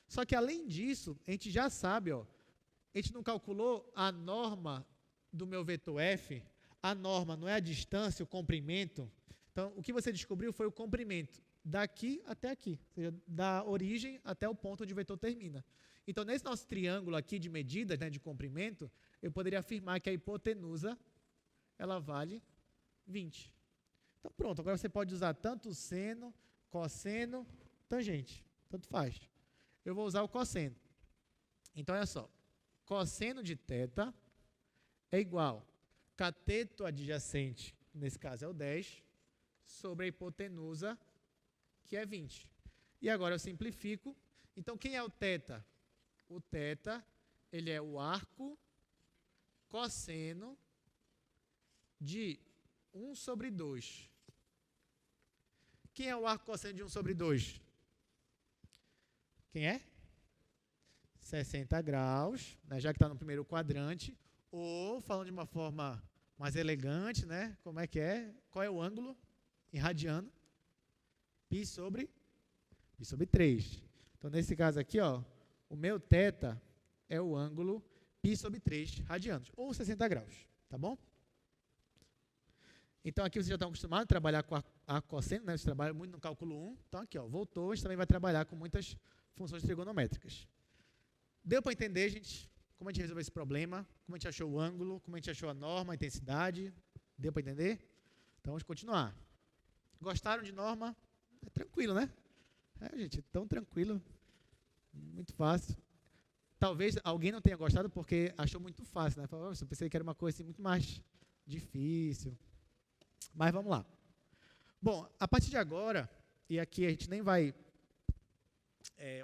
Só que, além disso, a gente já sabe, ó, a gente não calculou a norma do meu vetor F. A norma não é a distância, o comprimento. Então, o que você descobriu foi o comprimento daqui até aqui, ou seja, da origem até o ponto onde o vetor termina. Então, nesse nosso triângulo aqui de medidas, né, de comprimento, eu poderia afirmar que a hipotenusa, ela vale 20. Então, pronto, agora você pode usar tanto seno, cosseno, tangente, tanto faz. Eu vou usar o cosseno. Então, olha só, cosseno de θ é igual cateto adjacente, nesse caso é o 10, sobre a hipotenusa, que é 20. E agora eu simplifico. Então, quem é o θ? O θ, ele é o arco cosseno de 1 sobre 2. Quem é o arco cosseno de 1 sobre 2? Quem é? 60 graus, né, já que está no primeiro quadrante. Ou, falando de uma forma mais elegante, né, como é que é? Qual é o ângulo em radiano? Π sobre 3. Então, nesse caso aqui, ó, o meu θ é o ângulo π sobre 3 radianos, ou 60 graus, tá bom? Então, aqui vocês já estão acostumados a trabalhar com a cosseno, né? Vocês trabalham muito no cálculo 1. Então, aqui, ó, voltou, a gente também vai trabalhar com muitas funções trigonométricas. Deu para entender, gente, como a gente resolveu esse problema, como a gente achou o ângulo, como a gente achou a norma, a intensidade? Deu para entender? Então, vamos continuar. Gostaram de norma? É tranquilo, né? É, gente, tão tranquilo. Muito fácil. Talvez alguém não tenha gostado porque achou muito fácil, né? Falou, eu pensei que era uma coisa assim, muito mais difícil. Mas vamos lá. Bom, a partir de agora, e aqui a gente nem vai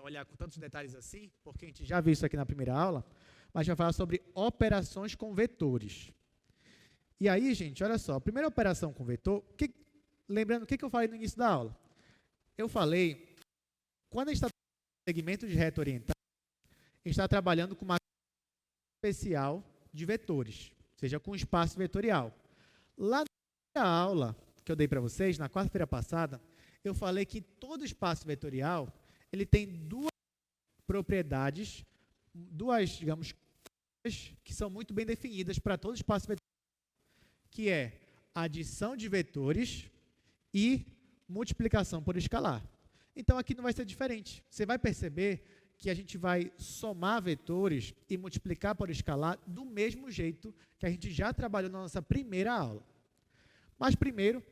olhar com tantos detalhes assim, porque a gente já viu isso aqui na primeira aula, mas a gente vai falar sobre operações com vetores. E aí, gente, olha só, a primeira operação com vetor, lembrando o que eu falei no início da aula? Eu falei, quando a gente está no segmento de reta orientada, a gente está trabalhando com uma especial de vetores, ou seja, com espaço vetorial. Lá na aula que eu dei para vocês, na quarta-feira passada, eu falei que todo espaço vetorial, ele tem duas propriedades, digamos, que são muito bem definidas para todo espaço vetorial, que é adição de vetores e multiplicação por escalar. Então, aqui não vai ser diferente. Você vai perceber que a gente vai somar vetores e multiplicar por escalar do mesmo jeito que a gente já trabalhou na nossa primeira aula. Mas primeiro,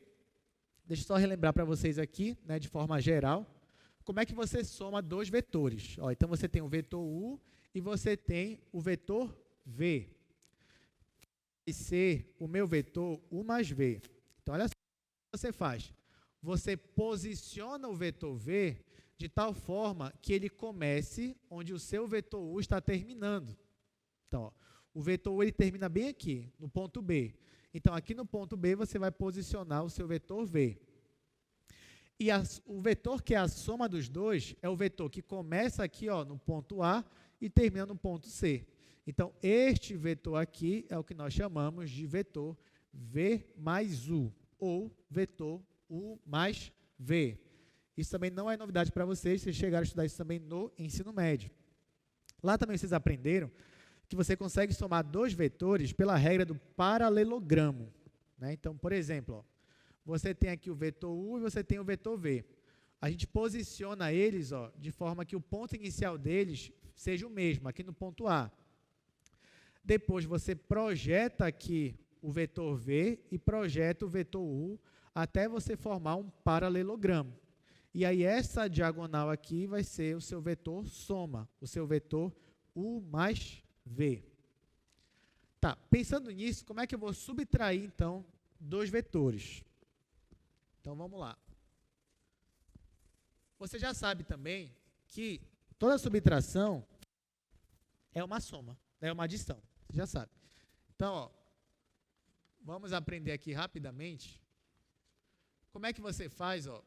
deixa eu só relembrar para vocês aqui, né, de forma geral, como é que você soma dois vetores. Ó, então, você tem o vetor U e você tem o vetor V. Vai ser o meu vetor U mais V. Então, olha só o que você faz. Você posiciona o vetor V de tal forma que ele comece onde o seu vetor U está terminando. Então, ó, o vetor U ele termina bem aqui, no ponto B. Então, aqui no ponto B, você vai posicionar o seu vetor V. E o vetor que é a soma dos dois é o vetor que começa aqui, ó, no ponto A e termina no ponto C. Então, este vetor aqui é o que nós chamamos de vetor V mais U, ou vetor U mais V. Isso também não é novidade para vocês chegaram a estudar isso também no ensino médio. Lá também vocês aprenderam que você consegue somar dois vetores pela regra do paralelogramo, né? Então, por exemplo, ó, você tem aqui o vetor U e você tem o vetor V. A gente posiciona eles, ó, de forma que o ponto inicial deles seja o mesmo, aqui no ponto A. Depois você projeta aqui o vetor V e projeta o vetor U até você formar um paralelogramo. E aí essa diagonal aqui vai ser o seu vetor soma, o seu vetor U mais V. Tá, pensando nisso, como é que eu vou subtrair, então, dois vetores? Então, vamos lá. Você já sabe também que toda subtração é uma soma, é uma adição. Você já sabe. Então, ó, vamos aprender aqui rapidamente como é que você faz, ó,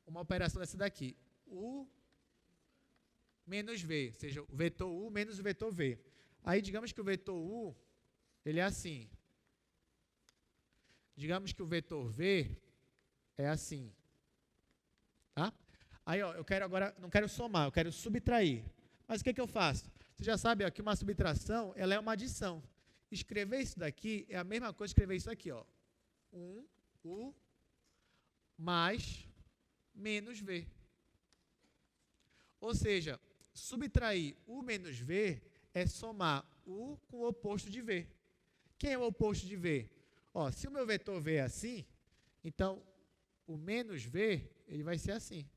uma operação dessa daqui. U menos V, ou seja, o vetor U menos o vetor V. Aí, digamos que o vetor U, ele é assim. Digamos que o vetor V é assim. Tá? Aí, ó, eu quero agora, não quero somar, eu quero subtrair. Mas o que eu faço? Você já sabe ó, que uma subtração, ela é uma adição. Escrever isso daqui é a mesma coisa que escrever isso aqui, ó. U mais menos V. Ou seja, subtrair U menos V é somar U com o oposto de V. Quem é o oposto de V? Ó, se o meu vetor V é assim, então o menos V ele vai ser assim.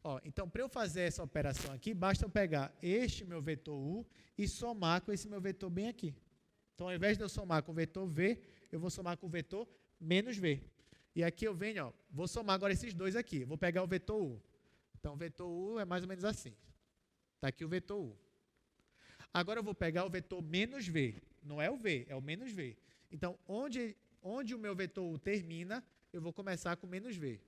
Ó, então, para eu fazer essa operação aqui, basta eu pegar este meu vetor U e somar com esse meu vetor bem aqui. Então, ao invés de eu somar com o vetor V, eu vou somar com o vetor menos V. E aqui eu venho, ó, vou somar agora esses dois aqui. Vou pegar o vetor U. Então, o vetor U é mais ou menos assim. Está aqui o vetor U. Agora eu vou pegar o vetor menos V. Não é o V, é o menos V. Então, onde o meu vetor U termina, eu vou começar com menos V.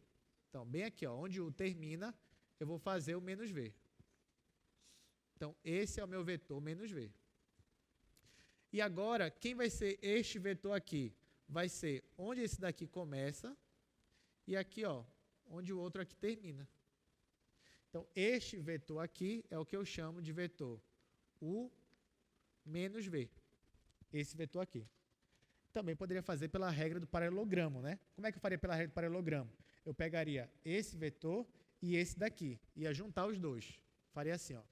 Então, bem aqui, ó, onde U termina, eu vou fazer o menos V. Então, esse é o meu vetor menos V. E agora, quem vai ser este vetor aqui? Vai ser onde esse daqui começa e aqui, ó, onde o outro aqui termina. Então, este vetor aqui é o que eu chamo de vetor U menos V. Esse vetor aqui. Também poderia fazer pela regra do paralelogramo, né? Como é que eu faria pela regra do paralelogramo? Eu pegaria esse vetor e esse daqui, ia juntar os dois. Faria assim, ó.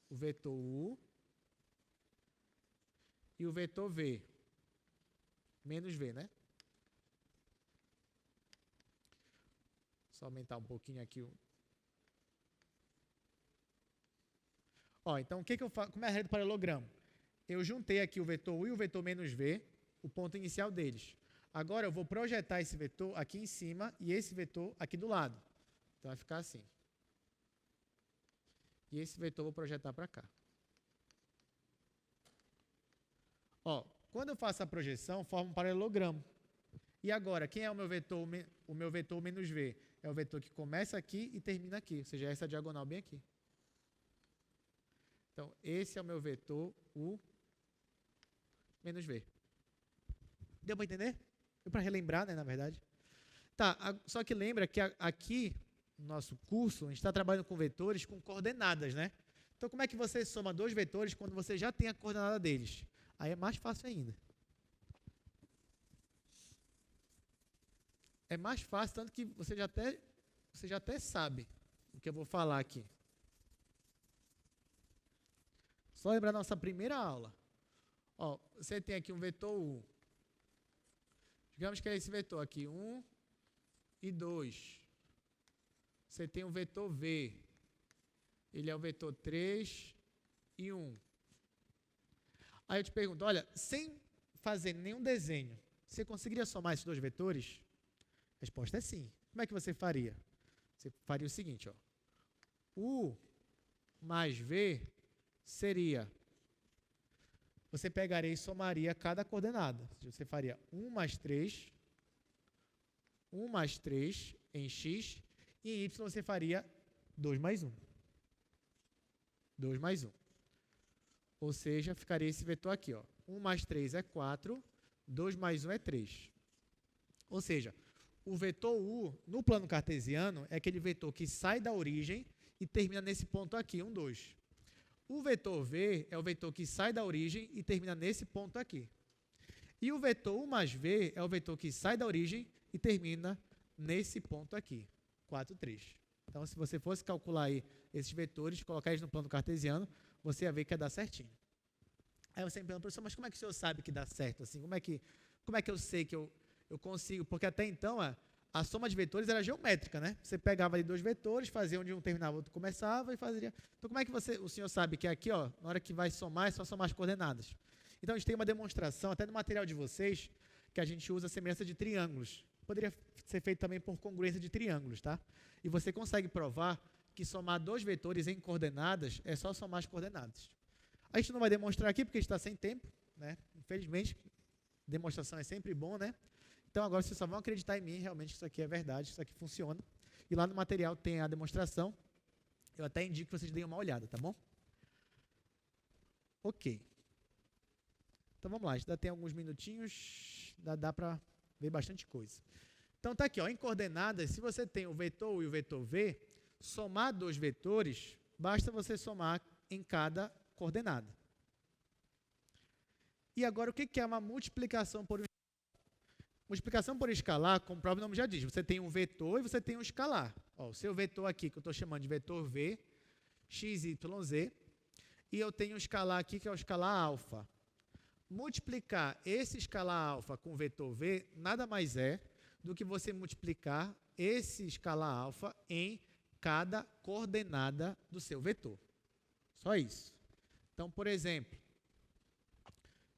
O vetor U e o vetor V, menos V, né? Só aumentar um pouquinho aqui o... Ó, então, o que eu faço? Como é a regra do paralelogramo? Eu juntei aqui o vetor U e o vetor menos V, o ponto inicial deles. Agora, eu vou projetar esse vetor aqui em cima e esse vetor aqui do lado. Então, vai ficar assim. E esse vetor eu vou projetar para cá. Ó, quando eu faço a projeção, forma um paralelogramo. E agora, quem é o meu vetor? O meu vetor menos V é o vetor que começa aqui e termina aqui, ou seja, essa diagonal bem aqui. Então, esse é o meu vetor U menos V. Deu para entender? Deu para relembrar, né, na verdade? Tá, só que lembra que aqui, no nosso curso, a gente está trabalhando com vetores com coordenadas, né? Então, como é que você soma dois vetores quando você já tem a coordenada deles? Aí é mais fácil ainda. É mais fácil, tanto que você já até sabe o que eu vou falar aqui. Só lembrar da nossa primeira aula. Ó, você tem aqui um vetor U. Digamos que é esse vetor aqui, 1 e 2. Você tem um vetor V. Ele é o vetor 3 e 1. Aí eu te pergunto, olha, sem fazer nenhum desenho, você conseguiria somar esses dois vetores? A resposta é sim. Como é que você faria? Você faria o seguinte, ó. U mais V seria, você pegaria e somaria cada coordenada. Você faria 1 mais 3 em x, e em y você faria 2 mais 1. 2 mais 1. Ou seja, ficaria esse vetor aqui, ó. 1 mais 3 é 4, 2 mais 1 é 3. Ou seja, o vetor U, no plano cartesiano, é aquele vetor que sai da origem e termina nesse ponto aqui, 1, 2. O vetor V é o vetor que sai da origem e termina nesse ponto aqui. E o vetor U mais V é o vetor que sai da origem e termina nesse ponto aqui, 4, 3. Então, se você fosse calcular aí esses vetores, colocar eles no plano cartesiano, você ia ver que ia dar certinho. Aí você me pergunta, professor, mas como é que o senhor sabe que dá certo? Assim, como é que eu sei que eu consigo? Porque até então, a soma de vetores era geométrica, né? Você pegava ali dois vetores, fazia onde um terminava, o outro começava e fazia... Então, como é que o senhor sabe que aqui, ó, na hora que vai somar, é só somar as coordenadas? Então, a gente tem uma demonstração, até no material de vocês, que a gente usa a semelhança de triângulos. Poderia ser feito também por congruência de triângulos, tá? E você consegue provar que somar dois vetores em coordenadas é só somar as coordenadas. A gente não vai demonstrar aqui porque a gente está sem tempo, né? Infelizmente, demonstração é sempre bom, né? Então, agora vocês só vão acreditar em mim, realmente, que isso aqui é verdade, isso aqui funciona. E lá no material tem a demonstração. Eu até indico que vocês deem uma olhada, tá bom? Ok. Então, vamos lá. A gente ainda tem alguns minutinhos, dá para ver bastante coisa. Então, tá aqui, ó, em coordenadas, se você tem o vetor U e o vetor V, somar dois vetores, basta você somar em cada coordenada. E agora, o que é uma multiplicação por multiplicação por escalar, como o próprio nome já diz, você tem um vetor e você tem um escalar. Ó, o seu vetor aqui, que eu estou chamando de vetor V, x, y, z, e eu tenho um escalar aqui, que é o escalar alfa. Multiplicar esse escalar alfa com o vetor V, nada mais é do que você multiplicar esse escalar alfa em cada coordenada do seu vetor. Só isso. Então, por exemplo,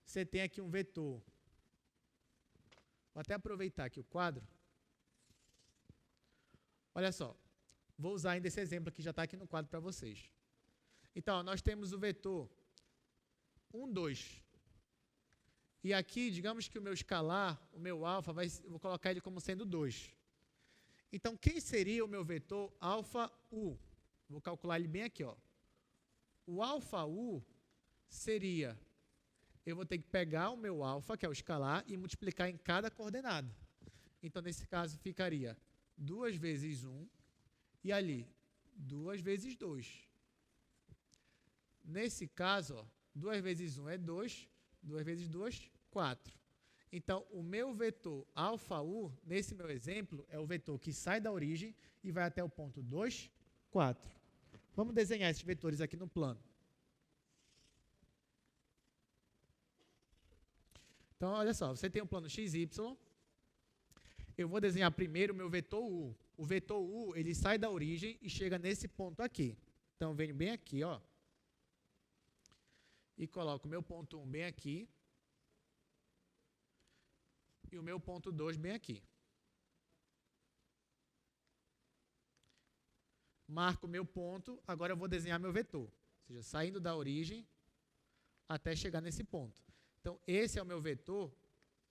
você tem aqui um vetor. Vou até aproveitar aqui o quadro. Olha só, vou usar ainda esse exemplo que já está aqui no quadro para vocês. Então, ó, nós temos o vetor 1, 2. E aqui, digamos que o meu escalar, o meu alfa, eu vou colocar ele como sendo 2. Então, quem seria o meu vetor alfa U? Vou calcular ele bem aqui, ó. O alfa U seria... Eu vou ter que pegar o meu alfa, que é o escalar, e multiplicar em cada coordenada. Então, nesse caso, ficaria 2 vezes 1, e ali, 2 vezes 2. Nesse caso, ó, 2 vezes 1 é 2, 2 vezes 2, 4. Então, o meu vetor alfa U, nesse meu exemplo, é o vetor que sai da origem e vai até o ponto 2, 4. Vamos desenhar esses vetores aqui no plano. Então, olha só, você tem um plano XY. Eu vou desenhar primeiro o meu vetor U. O vetor U, ele sai da origem e chega nesse ponto aqui. Então, eu venho bem aqui, ó. E coloco o meu ponto 1 bem aqui. E o meu ponto 2 bem aqui. Marco o meu ponto, agora eu vou desenhar meu vetor. Ou seja, saindo da origem até chegar nesse ponto. Então, esse é o meu vetor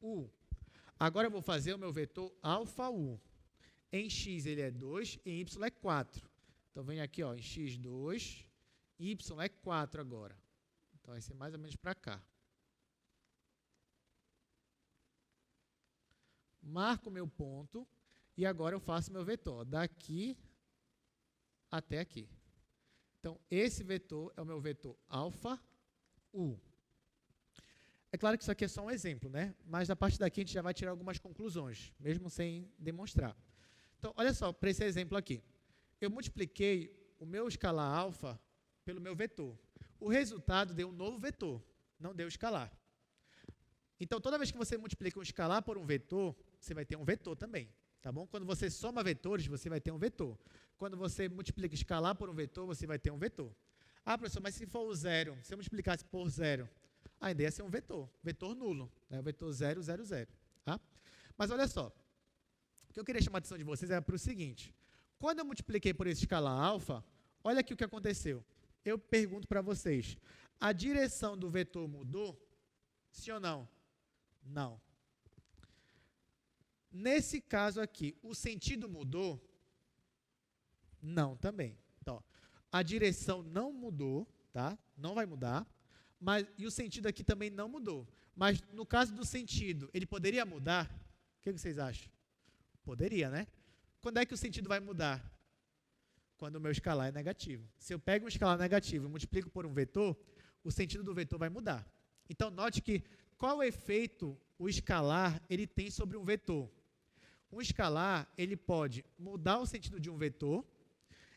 U. Agora eu vou fazer o meu vetor alfa U. Em x ele é 2, em y é 4. Então, venho aqui, ó, em x 2, y é 4 agora. Então, vai ser mais ou menos para cá. Marco o meu ponto e agora eu faço meu vetor, daqui até aqui. Então, esse vetor é o meu vetor alfa U. É claro que isso aqui é só um exemplo, né? Mas a partir daqui a gente já vai tirar algumas conclusões, mesmo sem demonstrar. Então, olha só, para esse exemplo aqui. Eu multipliquei o meu escalar alfa pelo meu vetor. O resultado deu um novo vetor, não deu escalar. Então, toda vez que você multiplica um escalar por um vetor, você vai ter um vetor também, tá bom? Quando você soma vetores, você vai ter um vetor. Quando você multiplica escalar por um vetor, você vai ter um vetor. Ah, professor, mas se for o zero, se eu multiplicasse por zero, ainda ia ser um vetor nulo, né? O vetor 0, 0, 0. Tá? Mas olha só, o que eu queria chamar a atenção de vocês é para o seguinte. Quando eu multipliquei por esse escalar alfa, olha aqui o que aconteceu. Eu pergunto para vocês, a direção do vetor mudou? Sim ou não? Não. Nesse caso aqui, o sentido mudou? Não, também. Então, a direção não mudou, tá? Não vai mudar. E o sentido aqui também não mudou. Mas no caso do sentido, ele poderia mudar? O que vocês acham? Poderia, né? Quando é que o sentido vai mudar? Quando o meu escalar é negativo. Se eu pego um escalar negativo e multiplico por um vetor, o sentido do vetor vai mudar. Então, note que qual efeito o escalar ele tem sobre um vetor? Um escalar, ele pode mudar o sentido de um vetor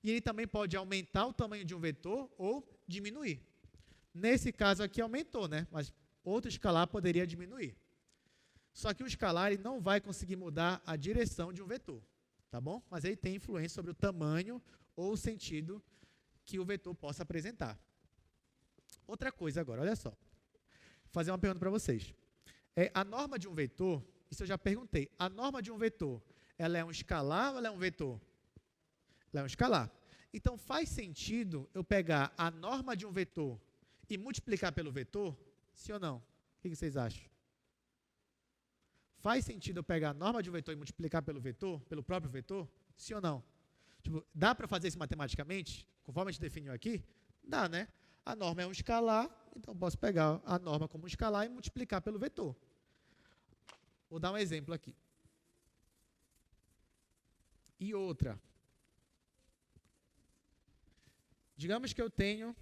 e ele também pode aumentar o tamanho de um vetor ou diminuir. Nesse caso aqui aumentou, né? Mas outro escalar poderia diminuir. Só que o escalar ele não vai conseguir mudar a direção de um vetor, tá bom? Mas ele tem influência sobre o tamanho ou o sentido que o vetor possa apresentar. Outra coisa agora, olha só. Vou fazer uma pergunta para vocês. A norma de um vetor, isso eu já perguntei, a norma de um vetor, ela é um escalar ou ela é um vetor? Ela é um escalar. Então, faz sentido eu pegar a norma de um vetor e multiplicar pelo vetor? Sim ou não? O que vocês acham? Faz sentido eu pegar a norma de um vetor e multiplicar pelo vetor, pelo próprio vetor? Sim ou não? Tipo, dá para fazer isso matematicamente, conforme a gente definiu aqui? Dá, né? A norma é um escalar, então eu posso pegar a norma como um escalar e multiplicar pelo vetor. Vou dar um exemplo aqui. E outra. Digamos que eu tenho...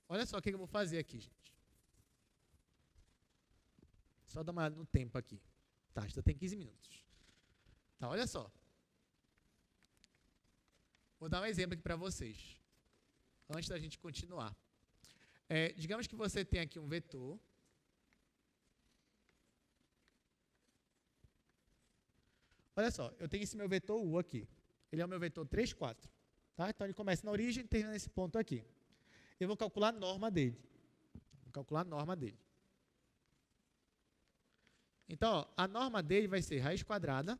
Olha só o que eu vou fazer aqui, gente. Só dar uma olhada no tempo aqui. Tá, já tem 15 minutos. Tá, olha só. Vou dar um exemplo aqui para vocês. Antes da gente continuar. Digamos que você tem aqui um vetor. Olha só, eu tenho esse meu vetor U aqui. Ele é o meu vetor 3, 4. Tá? Então, ele começa na origem e termina nesse ponto aqui. Eu vou calcular a norma dele. Então, ó, a norma dele vai ser raiz quadrada,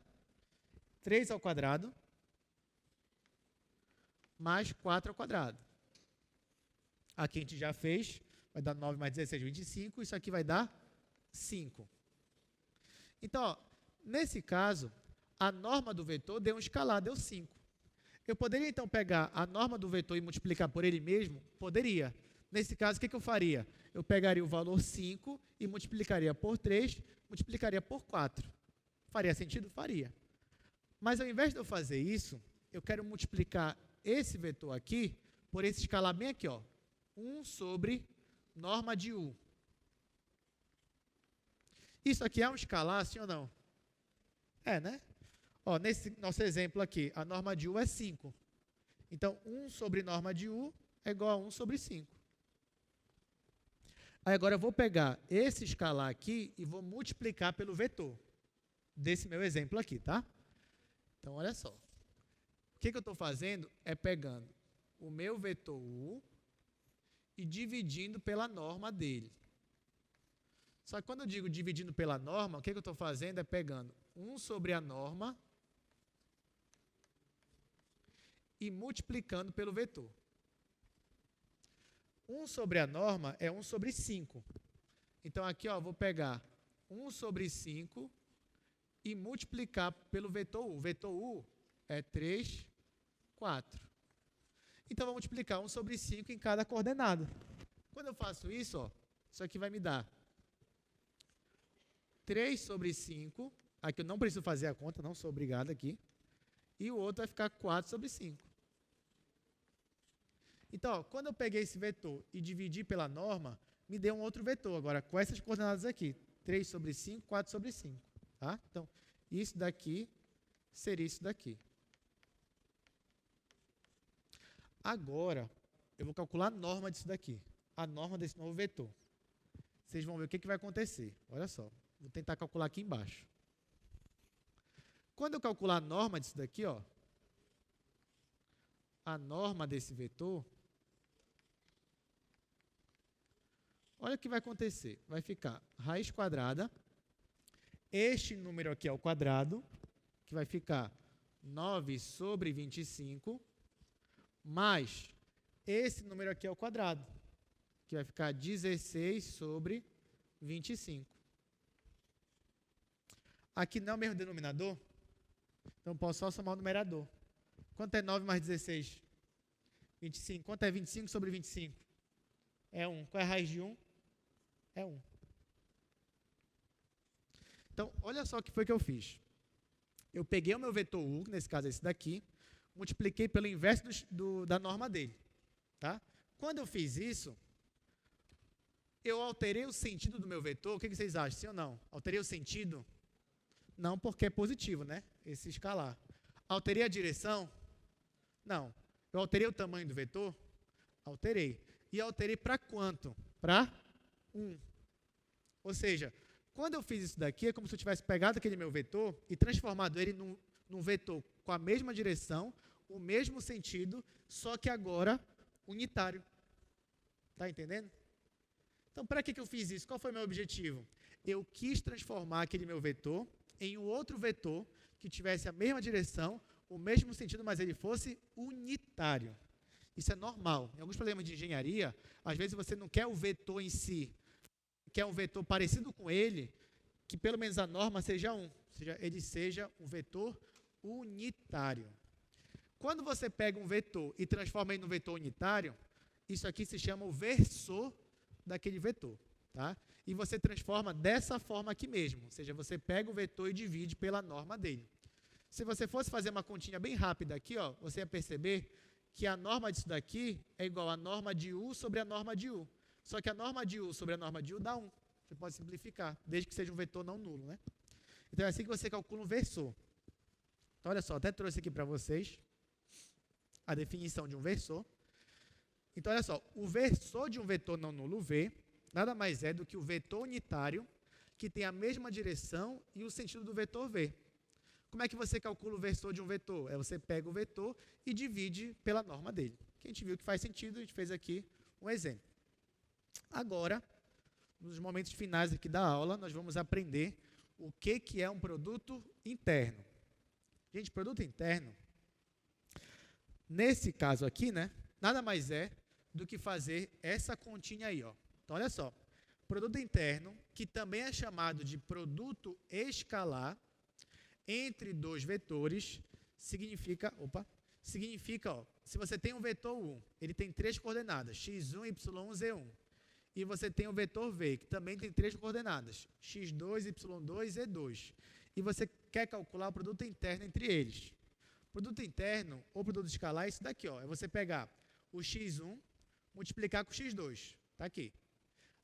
3 ao quadrado, mais 4 ao quadrado. Aqui a gente já fez, vai dar 9 mais 16, 25, isso aqui vai dar 5. Então, ó, nesse caso, a norma do vetor deu um escalar, deu 5. Eu poderia, então, pegar a norma do vetor e multiplicar por ele mesmo? Poderia. Nesse caso, o que eu faria? Eu pegaria o valor 5 e multiplicaria por 3, multiplicaria por 4. Faria sentido? Faria. Mas, ao invés de eu fazer isso, eu quero multiplicar esse vetor aqui por esse escalar bem aqui, ó. 1 sobre norma de U. Isso aqui é um escalar, sim ou não? É, né? Ó, nesse nosso exemplo aqui, a norma de U é 5. Então, 1 sobre norma de U é igual a 1 sobre 5. Aí agora eu vou pegar esse escalar aqui e vou multiplicar pelo vetor desse meu exemplo aqui, tá? Então, olha só. O que eu estou fazendo é pegando o meu vetor U e dividindo pela norma dele. Só que quando eu digo dividindo pela norma, o que eu estou fazendo é pegando 1 sobre a norma e multiplicando pelo vetor. 1 sobre a norma é 1 sobre 5. Então, aqui, ó, vou pegar 1 sobre 5 e multiplicar pelo vetor U. O vetor U é 3, 4. Então, vou multiplicar 1 sobre 5 em cada coordenada. Quando eu faço isso, ó, isso aqui vai me dar 3 sobre 5. Aqui eu não preciso fazer a conta, não sou obrigado aqui. E o outro vai ficar 4 sobre 5. Então, ó, quando eu peguei esse vetor e dividi pela norma, me deu um outro vetor. Agora, com essas coordenadas aqui, 3 sobre 5, 4 sobre 5. Tá? Então, isso daqui seria isso daqui. Agora, eu vou calcular a norma disso daqui. A norma desse novo vetor. Vocês vão ver o que vai acontecer. Olha só, vou tentar calcular aqui embaixo. Quando eu calcular a norma disso daqui, ó, a norma desse vetor, olha o que vai acontecer. Vai ficar raiz quadrada. Este número aqui é o quadrado, que vai ficar 9 sobre 25, mais esse número aqui é o quadrado, que vai ficar 16 sobre 25. Aqui não é o mesmo denominador, então posso só somar o numerador. Quanto é 9 mais 16? 25. Quanto é 25 sobre 25? É 1. Qual é a raiz de 1? É 1. Então, olha só o que foi que eu fiz. Eu peguei o meu vetor U, nesse caso esse daqui, multipliquei pelo inverso da norma dele. Tá? Quando eu fiz isso, eu alterei o sentido do meu vetor. O que vocês acham? Sim ou não? Alterei o sentido? Não, porque é positivo, né? Esse escalar. Alterei a direção? Não. Eu alterei o tamanho do vetor? Alterei. E alterei para quanto? Para 1. Ou seja, quando eu fiz isso daqui, é como se eu tivesse pegado aquele meu vetor e transformado ele num vetor com a mesma direção, o mesmo sentido, só que agora unitário. Está entendendo? Então, para que eu fiz isso? Qual foi o meu objetivo? Eu quis transformar aquele meu vetor em um outro vetor que tivesse a mesma direção, o mesmo sentido, mas ele fosse unitário. Isso é normal. Em alguns problemas de engenharia, às vezes você não quer o vetor em si, quer um vetor parecido com ele, que pelo menos a norma seja 1, ou seja, ele seja um vetor unitário. Quando você pega um vetor e transforma ele num vetor unitário, isso aqui se chama o versor daquele vetor. Tá? E você transforma dessa forma aqui mesmo, ou seja, você pega o vetor e divide pela norma dele. Se você fosse fazer uma continha bem rápida aqui, ó, você ia perceber que a norma disso daqui é igual à norma de U sobre a norma de U. Só que a norma de U sobre a norma de U dá 1. Você pode simplificar, desde que seja um vetor não nulo. Né? Então é assim que você calcula um versor. Então, olha só, até trouxe aqui para vocês a definição de um versor. Então, olha só, o versor de um vetor não nulo V nada mais é do que o vetor unitário que tem a mesma direção e o sentido do vetor V. Como é que você calcula o versor de um vetor? É você pega o vetor e divide pela norma dele. Que a gente viu que faz sentido, a gente fez aqui um exemplo. Agora, nos momentos finais aqui da aula, nós vamos aprender o que é um produto interno. Gente, produto interno, nesse caso aqui, né, nada mais é do que fazer essa continha aí, ó. Então, olha só, produto interno, que também é chamado de produto escalar, entre dois vetores, significa, ó, se você tem um vetor U, ele tem 3 coordenadas, x1, y1, z1. E você tem o vetor V, que também tem 3 coordenadas, x2, y2, z2. E você quer calcular o produto interno entre eles. Produto interno, ou produto escalar, é isso daqui, ó, é você pegar o x1, multiplicar com o x2. Está aqui.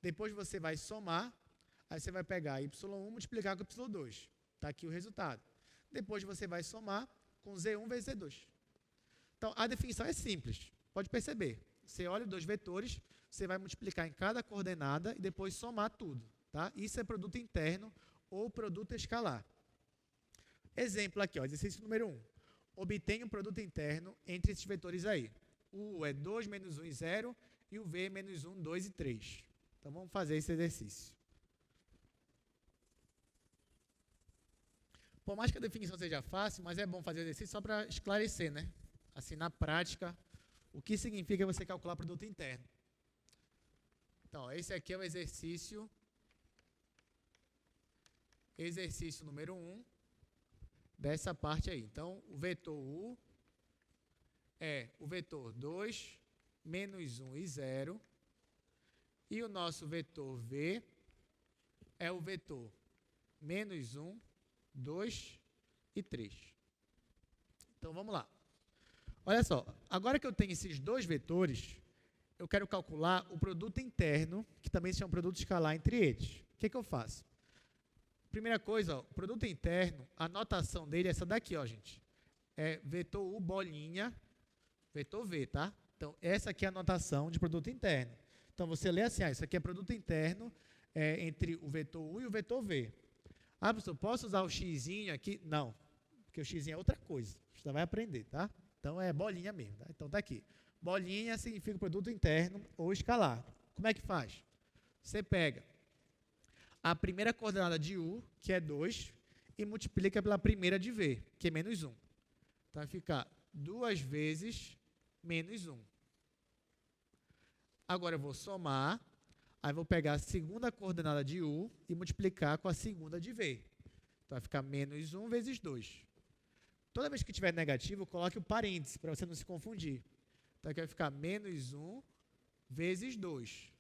Depois você vai somar, Aí você vai pegar y1 multiplicar com y2. Está aqui o resultado. Depois você vai somar com z1 vezes z2. Então, a definição é simples. Pode perceber. Você olha os dois vetores, você vai multiplicar em cada coordenada e depois somar tudo. Tá? Isso é produto interno ou produto escalar. Exemplo aqui, ó, exercício número 1. Obtenha um produto interno entre esses vetores aí. O U é 2, menos 1 e 0, e o V é menos 1, 2 e 3. Então, vamos fazer esse exercício. Por mais que a definição seja fácil, mas é bom fazer o exercício só para esclarecer, né? Assim, na prática, o que significa você calcular produto interno. Então, ó, esse aqui é o exercício número 1 dessa parte aí. Então, o vetor U é o vetor 2, menos 1 e 0. E o nosso vetor V é o vetor menos 1, 2 e 3. Então, vamos lá. Olha só, agora que eu tenho esses dois vetores, eu quero calcular o produto interno, que também se chama produto escalar entre eles. O que eu faço? Primeira coisa, ó, o produto interno, a notação dele é essa daqui, ó, gente. É vetor U bolinha, vetor V, tá? Então, essa aqui é a notação de produto interno. Então, você lê assim, isso aqui é produto interno entre o vetor U e o vetor V. Ah, professor, posso usar o xzinho aqui? Não, porque o xzinho é outra coisa. Você vai aprender, tá? Então, é bolinha mesmo, tá? Então, tá aqui. Bolinha significa produto interno ou escalar. Como é que faz? Você pega a primeira coordenada de U, que é 2, e multiplica pela primeira de V, que é menos 1. Então, vai ficar 2 vezes menos 1. Agora, eu vou somar, aí vou pegar a segunda coordenada de U e multiplicar com a segunda de V. Então, vai ficar menos 1 vezes 2. Toda vez que tiver negativo, coloque o parêntese, para você não se confundir. Então, aqui vai ficar menos 1 vezes 2.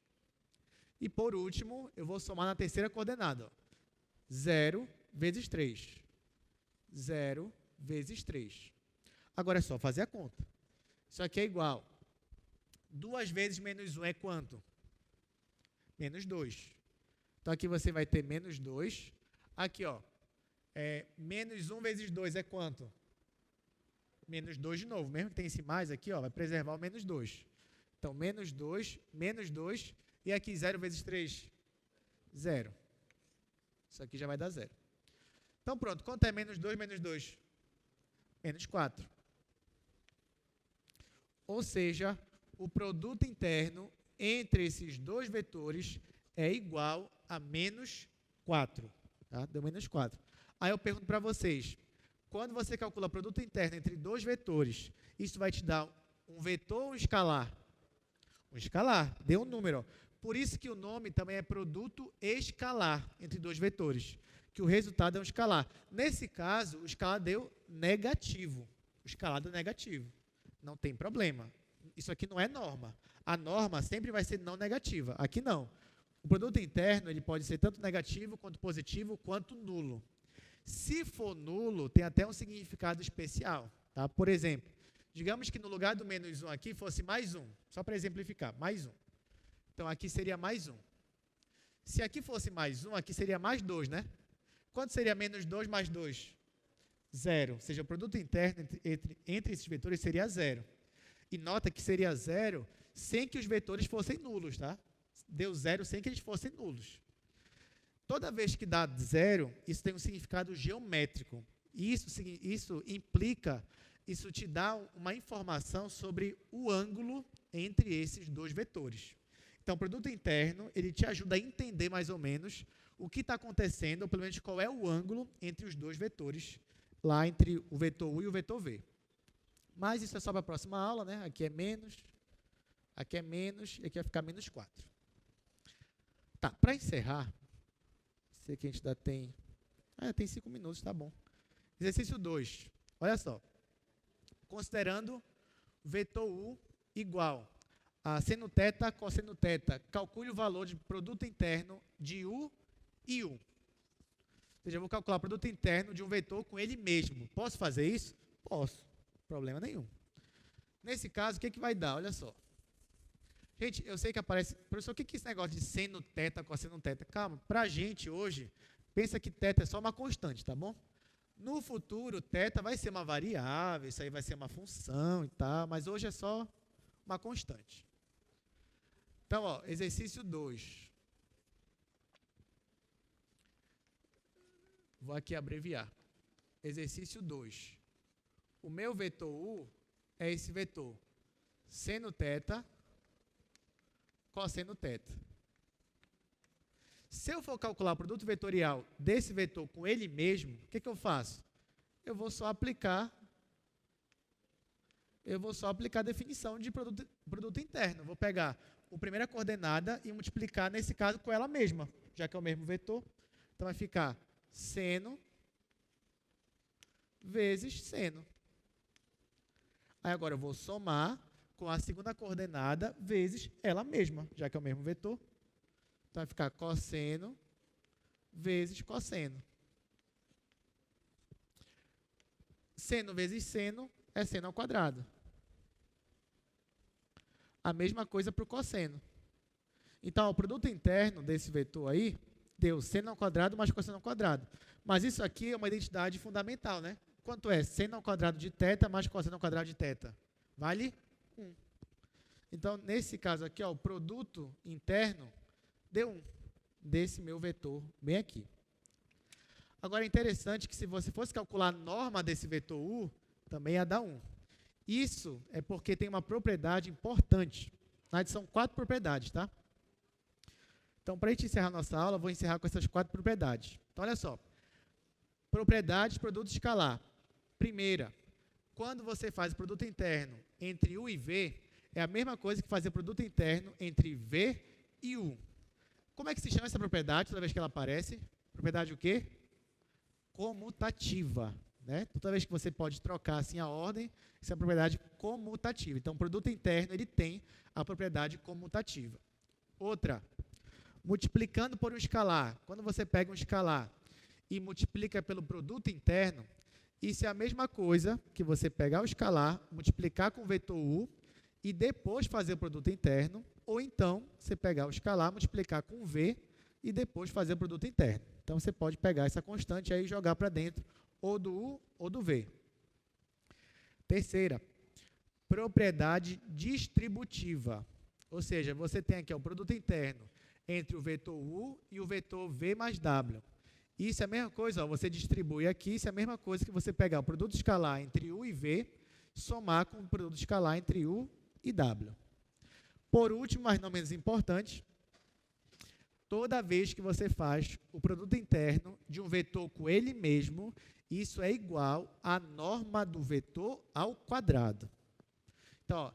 E, por último, eu vou somar na terceira coordenada. Ó. 0 vezes 3. 0 vezes 3. Agora é só fazer a conta. Isso aqui é igual. 2 vezes menos 1 é quanto? Menos 2. Então, aqui você vai ter menos 2. Aqui, ó. Menos 1 vezes 2 é quanto? Menos 2 de novo. Mesmo que tenha esse mais aqui, ó, vai preservar o menos 2. Então, menos 2, menos 2. E aqui, 0 vezes 3? 0. Isso aqui já vai dar 0. Então, pronto. Quanto é menos 2 menos 2? Menos 4. Ou seja, o produto interno entre esses dois vetores é igual a menos 4. Tá? Deu menos 4. Aí eu pergunto para vocês, quando você calcula produto interno entre dois vetores, isso vai te dar um vetor ou um escalar? Um escalar. Deu um número. Ó. Por isso que o nome também é produto escalar entre dois vetores, que o resultado é um escalar. Nesse caso, o escalar deu negativo. O escalar deu negativo. Não tem problema. Isso aqui não é norma. A norma sempre vai ser não negativa. Aqui não. O produto interno ele pode ser tanto negativo, quanto positivo, quanto nulo. Se for nulo, tem até um significado especial. Tá? Por exemplo, digamos que no lugar do menos 1 aqui fosse mais 1. Só para exemplificar, mais 1. Então, aqui seria mais 1. Se aqui fosse mais 1, aqui seria mais 2, né? Quanto seria menos 2 mais 2? 0. Ou seja, o produto interno entre esses vetores seria 0. E nota que seria 0 sem que os vetores fossem nulos, tá? Deu 0 sem que eles fossem nulos. Toda vez que dá 0, isso tem um significado geométrico. Isso implica, isso te dá uma informação sobre o ângulo entre esses dois vetores. Então, o produto interno, ele te ajuda a entender mais ou menos o que está acontecendo, ou pelo menos qual é o ângulo entre os dois vetores, lá entre o vetor U e o vetor V. Mas isso é só para a próxima aula, né? Aqui é menos e aqui vai ficar menos 4. Tá, para encerrar, sei que a gente ainda tem... tem 5 minutos, tá bom. Exercício 2. Olha só. Considerando vetor U igual a seno θ, cosseno θ, calcule o valor de produto interno de U e U. Ou seja, eu vou calcular o produto interno de um vetor com ele mesmo. Posso fazer isso? Posso. Problema nenhum. Nesse caso, o que vai dar? Olha só. Gente, eu sei que aparece... Professor, o que é esse negócio de seno teta, cosseno teta? Calma, para a gente hoje, pensa que teta é só uma constante, tá bom? No futuro, teta vai ser uma variável, isso aí vai ser uma função e tal, mas hoje é só uma constante. Então, ó, exercício 2. Vou aqui abreviar. Exercício 2. O meu vetor U é esse vetor. Seno teta, cosseno teta. Se eu for calcular o produto vetorial desse vetor com ele mesmo, o que eu faço? Eu vou só aplicar a definição de produto interno. Vou pegar a primeira coordenada e multiplicar, nesse caso, com ela mesma, já que é o mesmo vetor. Então, vai ficar seno vezes seno. Aí, agora, eu vou somar com a segunda coordenada vezes ela mesma, já que é o mesmo vetor. Então, vai ficar cosseno vezes cosseno. Seno vezes seno é seno ao quadrado. A mesma coisa para o cosseno. Então, o produto interno desse vetor aí deu seno ao quadrado mais cosseno ao quadrado. Mas isso aqui é uma identidade fundamental, né? Quanto é seno ao quadrado de θ mais cosseno ao quadrado de θ? Vale 1. Então, nesse caso aqui, ó, o produto interno deu 1 desse meu vetor bem aqui. Agora, é interessante que se você fosse calcular a norma desse vetor U, também ia dar 1. Isso é porque tem uma propriedade importante. Na verdade, são 4 propriedades, tá? Então, para a gente encerrar nossa aula, eu vou encerrar com essas 4 propriedades. Então, olha só. Propriedades de produto escalar. Primeira, quando você faz o produto interno entre U e V, é a mesma coisa que fazer o produto interno entre V e U. Como é que se chama essa propriedade toda vez que ela aparece? Propriedade o quê? Comutativa. Né? Toda vez que você pode trocar assim a ordem, isso é uma propriedade comutativa. Então, o produto interno ele tem a propriedade comutativa. Outra, multiplicando por um escalar. Quando você pega um escalar e multiplica pelo produto interno, isso é a mesma coisa que você pegar o escalar, multiplicar com o vetor U e depois fazer o produto interno, ou então você pegar o escalar, multiplicar com V e depois fazer o produto interno. Então, você pode pegar essa constante aí e jogar para dentro ou do U ou do V. Terceira, propriedade distributiva. Ou seja, você tem aqui o produto interno entre o vetor U e o vetor V mais W. Isso é a mesma coisa, ó, você distribui aqui, isso é a mesma coisa que você pegar o produto escalar entre U e V, somar com o produto escalar entre U e W. Por último, mas não menos importante, toda vez que você faz o produto interno de um vetor com ele mesmo, isso é igual à norma do vetor ao quadrado. Então, ó,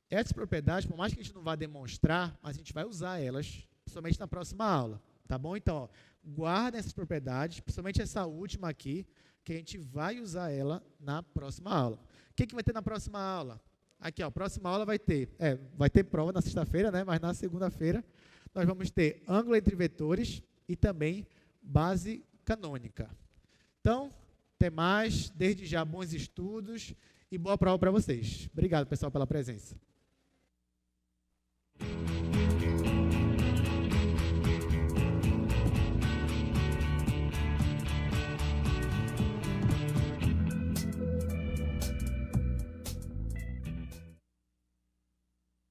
essas propriedades, por mais que a gente não vá demonstrar, mas a gente vai usar elas somente na próxima aula. Tá bom? Então, ó, guardem essas propriedades, principalmente essa última aqui, que a gente vai usar ela na próxima aula. O que vai ter na próxima aula? Aqui, ó, próxima aula vai ter prova na sexta-feira, né? Mas na segunda-feira nós vamos ter ângulo entre vetores e também base canônica. Então, até mais, desde já bons estudos e boa prova para vocês. Obrigado, pessoal, pela presença.